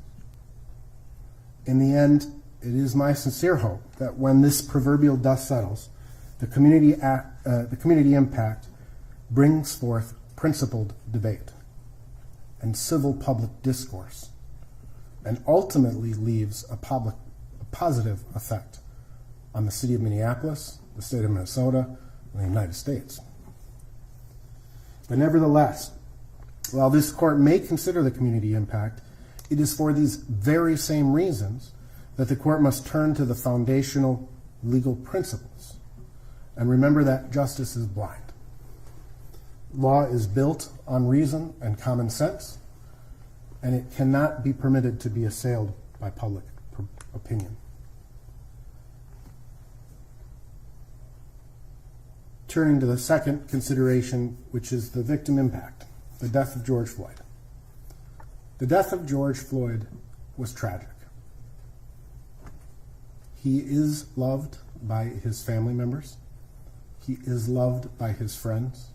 In the end, it is my sincere hope that when this proverbial dust settles, the community impact brings forth principled debate and civil public discourse, and ultimately leaves a positive effect on the city of Minneapolis, the state of Minnesota, and the United States. But nevertheless, while this court may consider the community impact, it is for these very same reasons that the court must turn to the foundational legal principles and remember that justice is blind. Law is built on reason and common sense, and it cannot be permitted to be assailed by public opinion. Turning to the second consideration, which is the victim impact, the death of George Floyd. The death of George Floyd was tragic. He is loved by his family members. He is loved by his friends.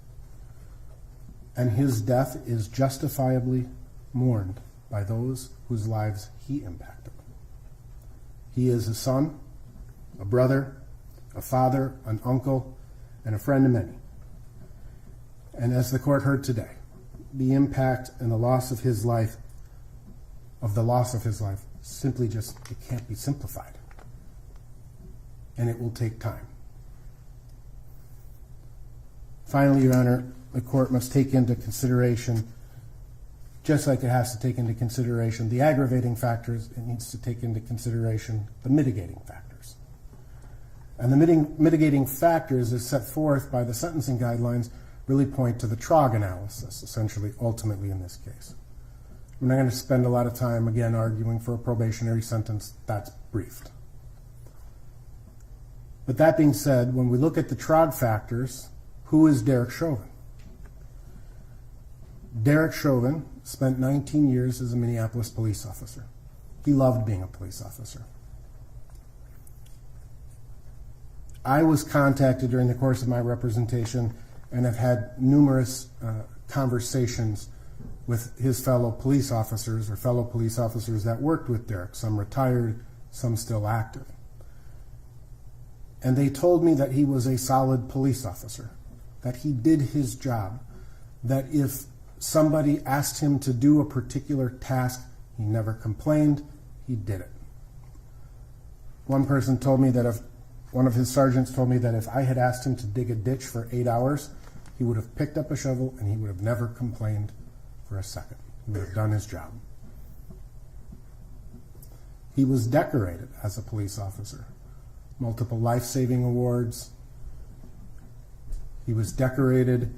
And his death is justifiably mourned by those whose lives he impacted. He is a son, a brother, a father, an uncle, and a friend to many. And as the court heard today, the impact and the loss of his life, simply just, it can't be simplified. And it will take time. Finally, Your Honor, the court must take into consideration, just like it has to take into consideration the aggravating factors, it needs to take into consideration the mitigating factors. And the mitigating factors as set forth by the sentencing guidelines really point to the TROG analysis, essentially, ultimately in this case. I'm not going to spend a lot of time, again, arguing for a probationary sentence. That's briefed. But that being said, when we look at the Trog factors, who is Derek Chauvin? Derek Chauvin spent 19 years as a Minneapolis police officer. He loved being a police officer. I was contacted during the course of my representation and have had numerous conversations with his fellow police officers or fellow police officers that worked with Derek, some retired, some still active. And they told me that he was a solid police officer, that he did his job, that if somebody asked him to do a particular task, he never complained, he did it. One person told me that one of his sergeants told me that if I had asked him to dig a ditch for 8 hours, he would have picked up a shovel and he would have never complained for a second. He would have done his job. He was decorated as a police officer. Multiple life-saving awards. He was decorated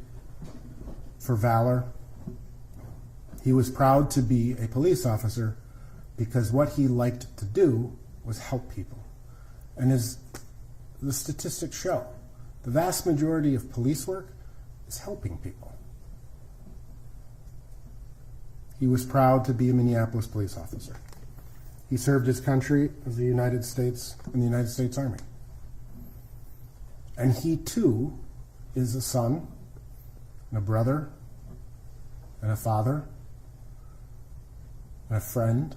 for valor. He was proud to be a police officer because what he liked to do was help people. And as the statistics show, the vast majority of police work is helping people. He was proud to be a Minneapolis police officer. He served his country as the United States in the United States Army. And he too is a son, and a brother, and a father, and a friend.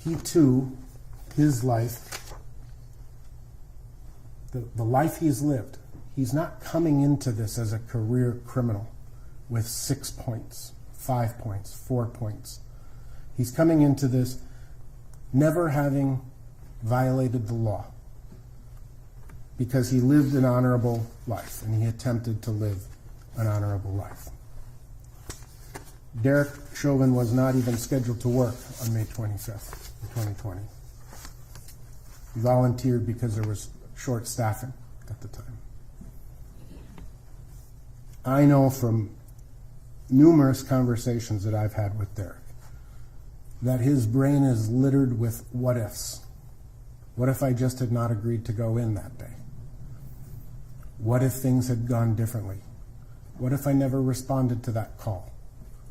He too, his life, the life he's lived, he's not coming into this as a career criminal with 6 points, 5 points, 4 points. He's coming into this never having violated the law because he lived an honorable life and he attempted to live an honorable life. Derek Chauvin was not even scheduled to work on May 25th, 2020. He volunteered because there was short staffing at the time. I know from numerous conversations that I've had with Derek that his brain is littered with what ifs. What if I just had not agreed to go in that day? What if things had gone differently? What if I never responded to that call?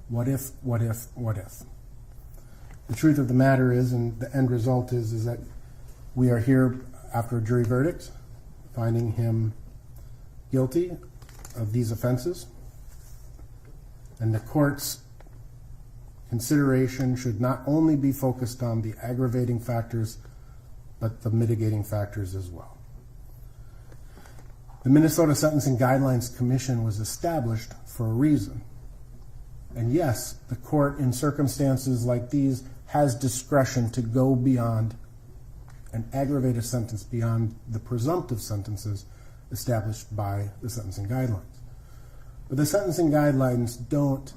What if, what if, what if? The truth of the matter is, and the end result is that we are here after a jury verdict, finding him guilty of these offenses. And the court's consideration should not only be focused on the aggravating factors, but the mitigating factors as well. The Minnesota Sentencing Guidelines Commission was established for a reason. And yes, the court in circumstances like these has discretion to go beyond an aggravated sentence, beyond the presumptive sentences established by the sentencing guidelines. But the sentencing guidelines don't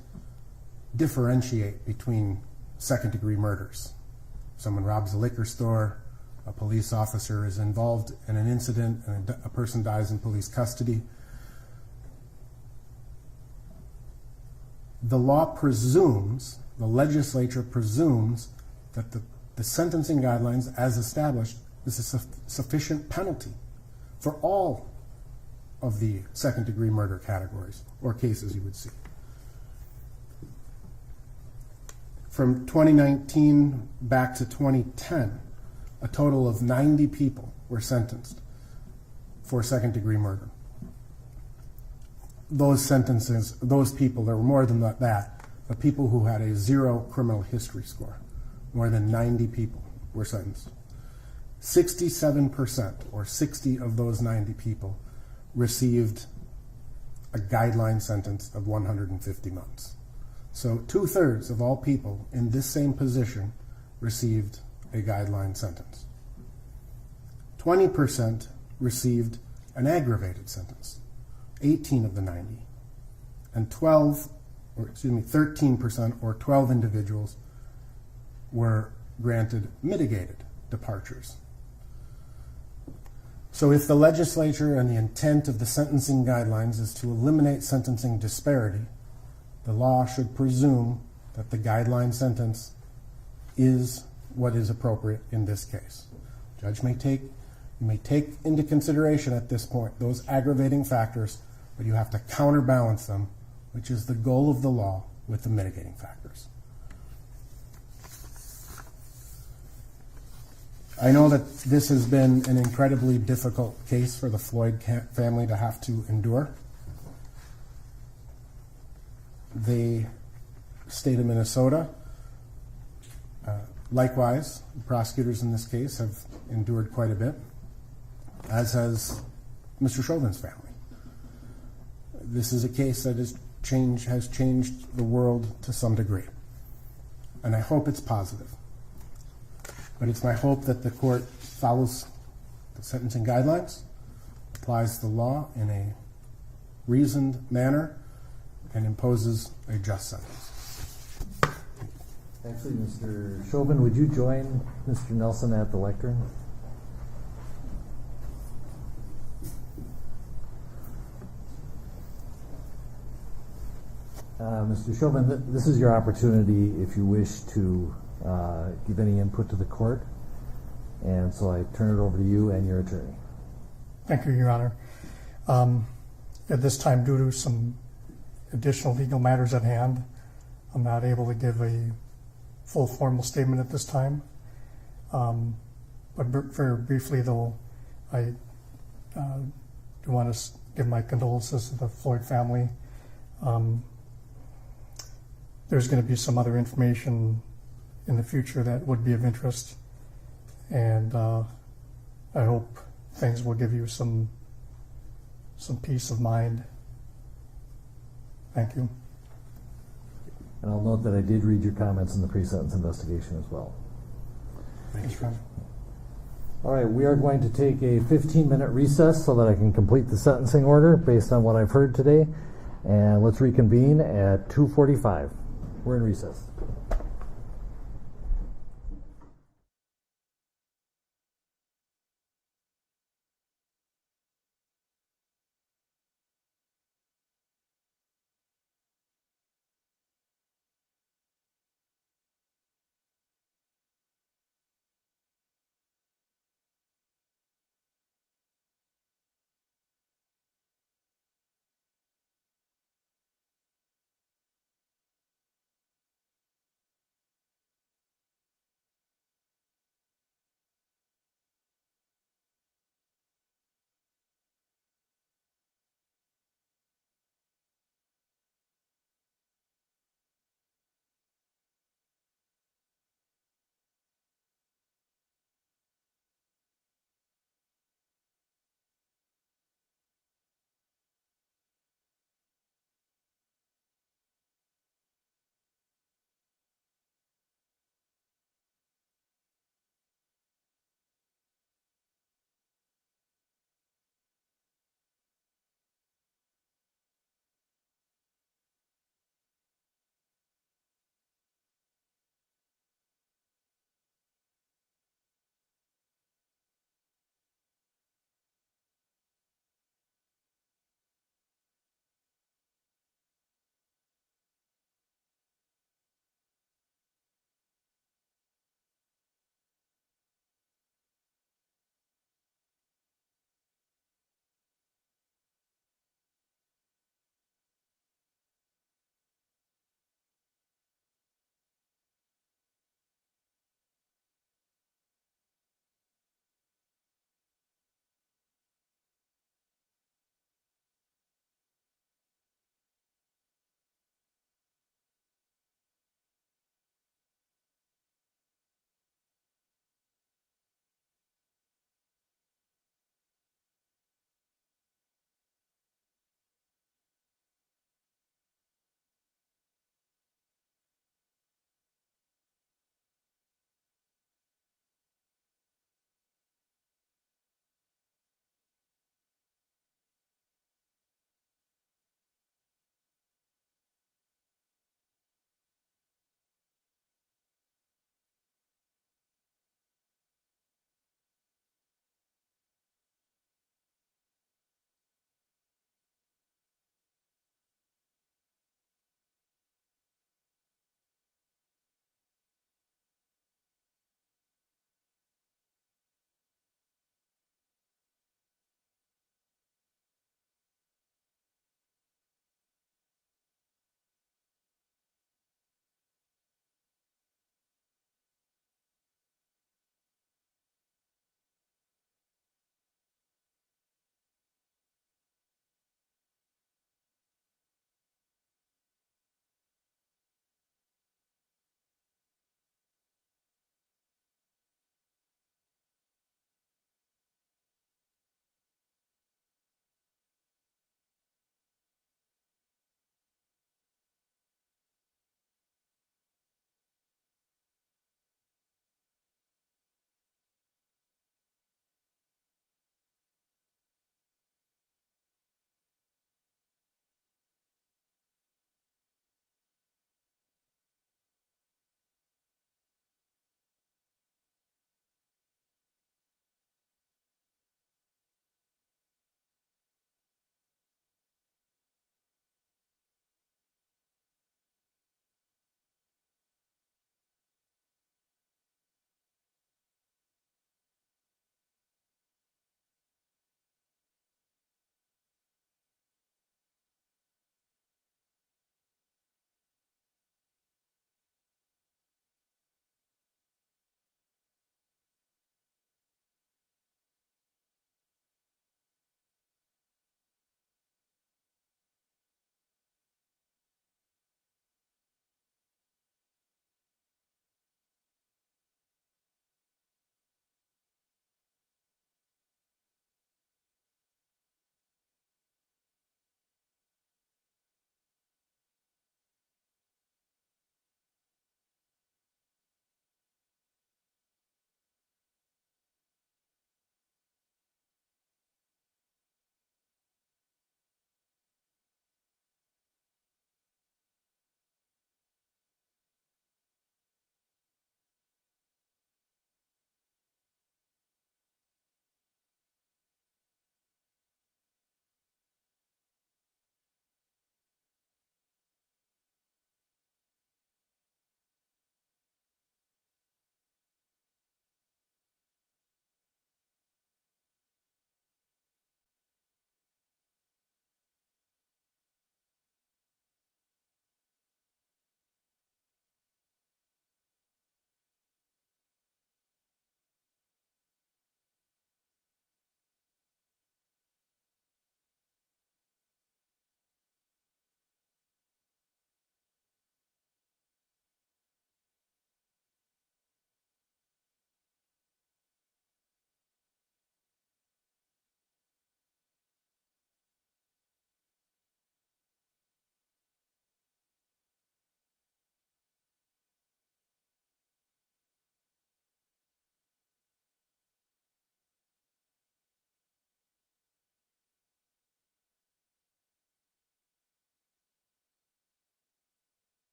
differentiate between second-degree murders. Someone robs a liquor store, a police officer is involved in an incident, and a person dies in police custody. The law presumes, the legislature presumes, that the sentencing guidelines as established is a sufficient penalty for all of the second-degree murder categories or cases you would see. From 2019 back to 2010, a total of 90 people were sentenced for second-degree murder. Those sentences, those people, there were more than that, but people who had a 0 criminal history score, more than 90 people were sentenced. 67%, or 60 of those 90 people, received a guideline sentence of 150 months. So 2/3 of all people in this same position received a guideline sentence. 20% received an aggravated sentence, 18 of the 90, and 13% or 12 individuals were granted mitigated departures. So if the legislature and the intent of the sentencing guidelines is to eliminate sentencing disparity, the law should presume that the guideline sentence is what is appropriate in this case. Judge may take into consideration at this point those aggravating factors, but you have to counterbalance them, which is the goal of the law, with the mitigating factors. I know that this has been an incredibly difficult case for the Floyd family to have to endure. The state of Minnesota, likewise, the prosecutors in this case have endured quite a bit, as has Mr. Chauvin's family. This is a case that has changed the world to some degree, and I hope it's positive. But it's my hope that the court follows the sentencing guidelines, applies the law in a reasoned manner, and imposes a just sentence. Actually, Mr. Chauvin, would you join Mr. Nelson at the lectern? Mr. Chauvin, this is your opportunity if you wish to give any input to the court. And so I turn it over to you and your attorney. Thank you, Your Honor. At this time, due to some additional legal matters at hand, I'm not able to give a full formal statement at this time. But very briefly, though, I do want to give my condolences to the Floyd family. There's going to be some other information in the future that would be of interest, and I hope things will give you some peace of mind. Thank you. And I'll note that I did read your comments in the pre-sentence investigation as well. Thanks, Ron. All right, we are going to take a 15-minute recess so that I can complete the sentencing order based on what I've heard today. And let's reconvene at 2:45. We're in recess.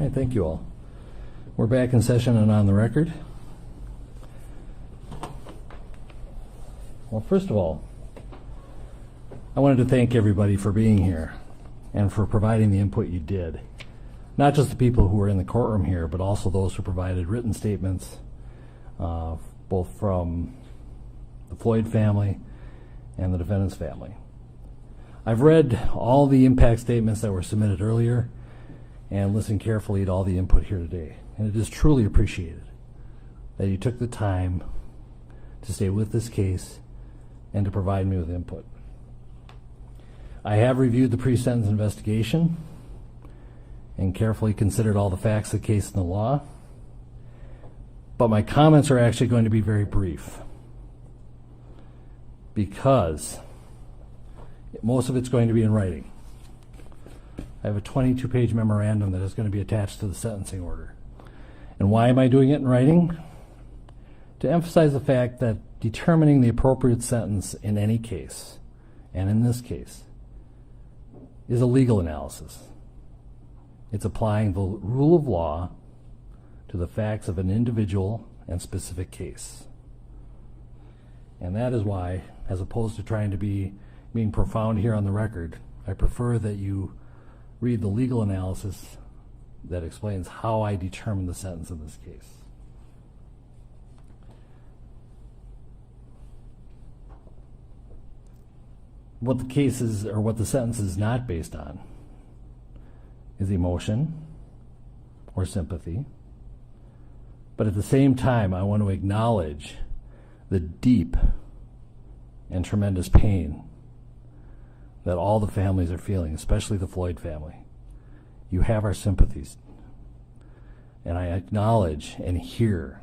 All right, thank you all. We're back in session and on the record. Well, first of all, I wanted to thank everybody for being here and for providing the input you did. Not just the people who were in the courtroom here, but also those who provided written statements, both from the Floyd family and the defendant's family. I've read all the impact statements that were submitted earlier and listened carefully to all the input here today. And it is truly appreciated that you took the time to stay with this case and to provide me with input. I have reviewed the pre-sentence investigation and carefully considered all the facts of the case and the law, but my comments are actually going to be very brief because most of it's going to be in writing. I have a 22-page memorandum that is going to be attached to the sentencing order. And why am I doing it in writing? To emphasize the fact that determining the appropriate sentence in any case, and in this case, is a legal analysis. It's applying the rule of law to the facts of an individual and specific case. And that is why, as opposed to trying to being profound here on the record, I prefer that you read the legal analysis that explains how I determined the sentence in this case. What the case is, or what the sentence is not based on, is emotion or sympathy. But at the same time, I want to acknowledge the deep and tremendous pain that all the families are feeling, especially the Floyd family. You have our sympathies. And I acknowledge and hear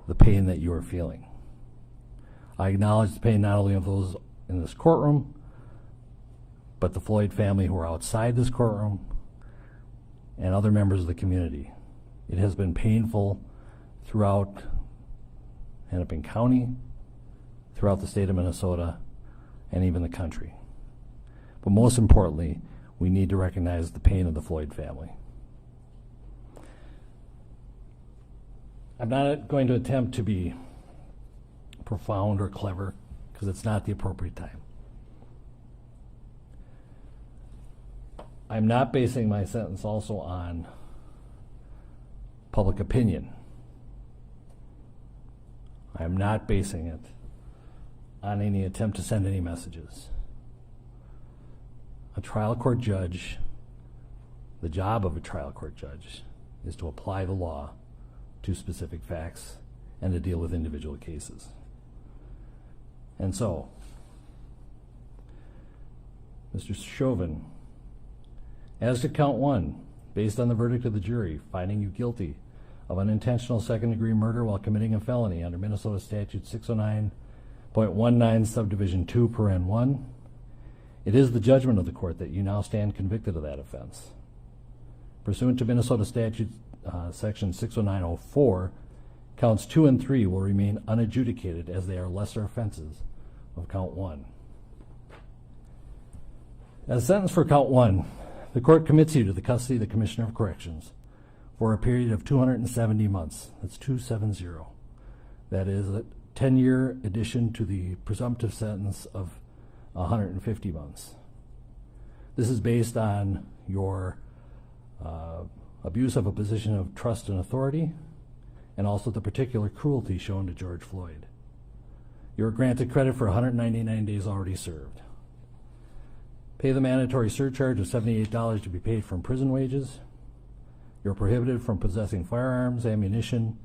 the pain that you are feeling. I acknowledge the pain not only of those in this courtroom, but the Floyd family who are outside this courtroom and other members of the community. It has been painful throughout Hennepin County, throughout the state of Minnesota, and even the country. But most importantly, we need to recognize the pain of the Floyd family. I'm not going to attempt to be profound or clever because it's not the appropriate time. I'm not basing my sentence also on public opinion. I'm not basing it on any attempt to send any messages. A trial court judge, the job of a trial court judge is to apply the law to specific facts and to deal with individual cases. And so, Mr. Chauvin, as to count 1, based on the verdict of the jury, finding you guilty of unintentional second-degree murder while committing a felony under Minnesota Statute 609.19 subdivision 2 paren 1, it is the judgment of the court that you now stand convicted of that offense. Pursuant to Minnesota Statute section 609.04, counts 2 and 3 will remain unadjudicated as they are lesser offenses of count 1. As sentence for count 1, the court commits you to the custody of the Commissioner of Corrections for a period of 270 months. That's 270. That is a 10-year addition to the presumptive sentence of 150 months. This is based on your abuse of a position of trust and authority, and also the particular cruelty shown to George Floyd. You are granted credit for 199 days already served. Pay the mandatory surcharge of $78 to be paid from prison wages. You're prohibited from possessing firearms, ammunition,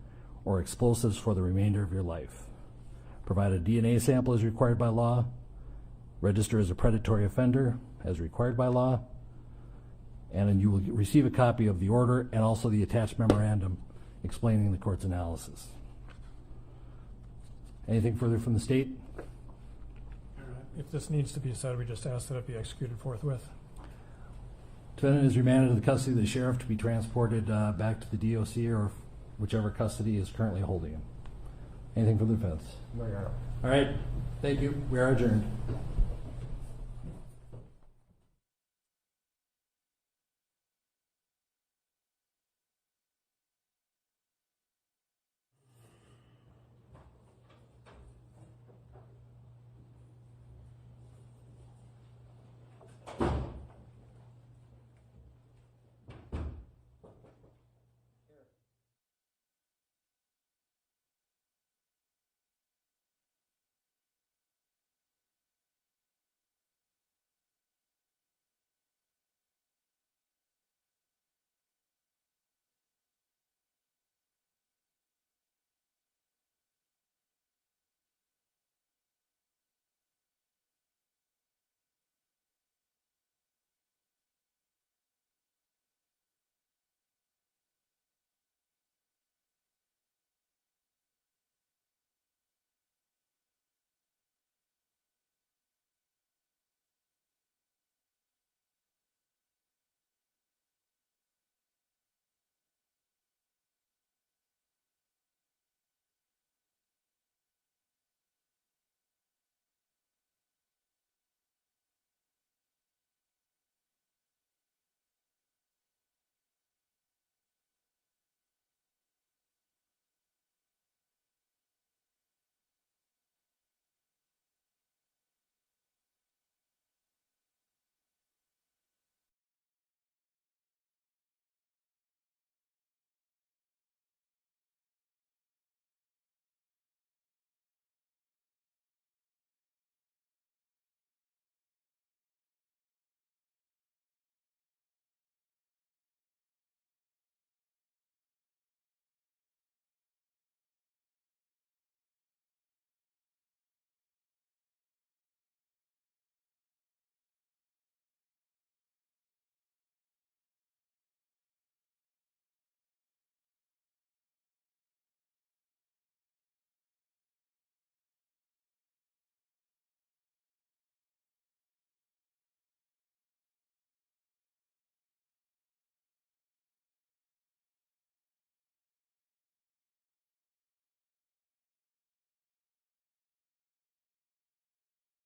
or explosives for the remainder of your life. Provide a DNA sample as required by law. Register as a predatory offender as required by law. And then you will receive a copy of the order and also the attached memorandum explaining the court's analysis. Anything further from the state? If this needs to be said, we just ask that it be executed forthwith. Defendant is remanded to the custody of the sheriff to be transported back to the DOC or whichever custody is currently holding him. Anything for the defense? No, Your Honor. All right. Thank you. We are adjourned.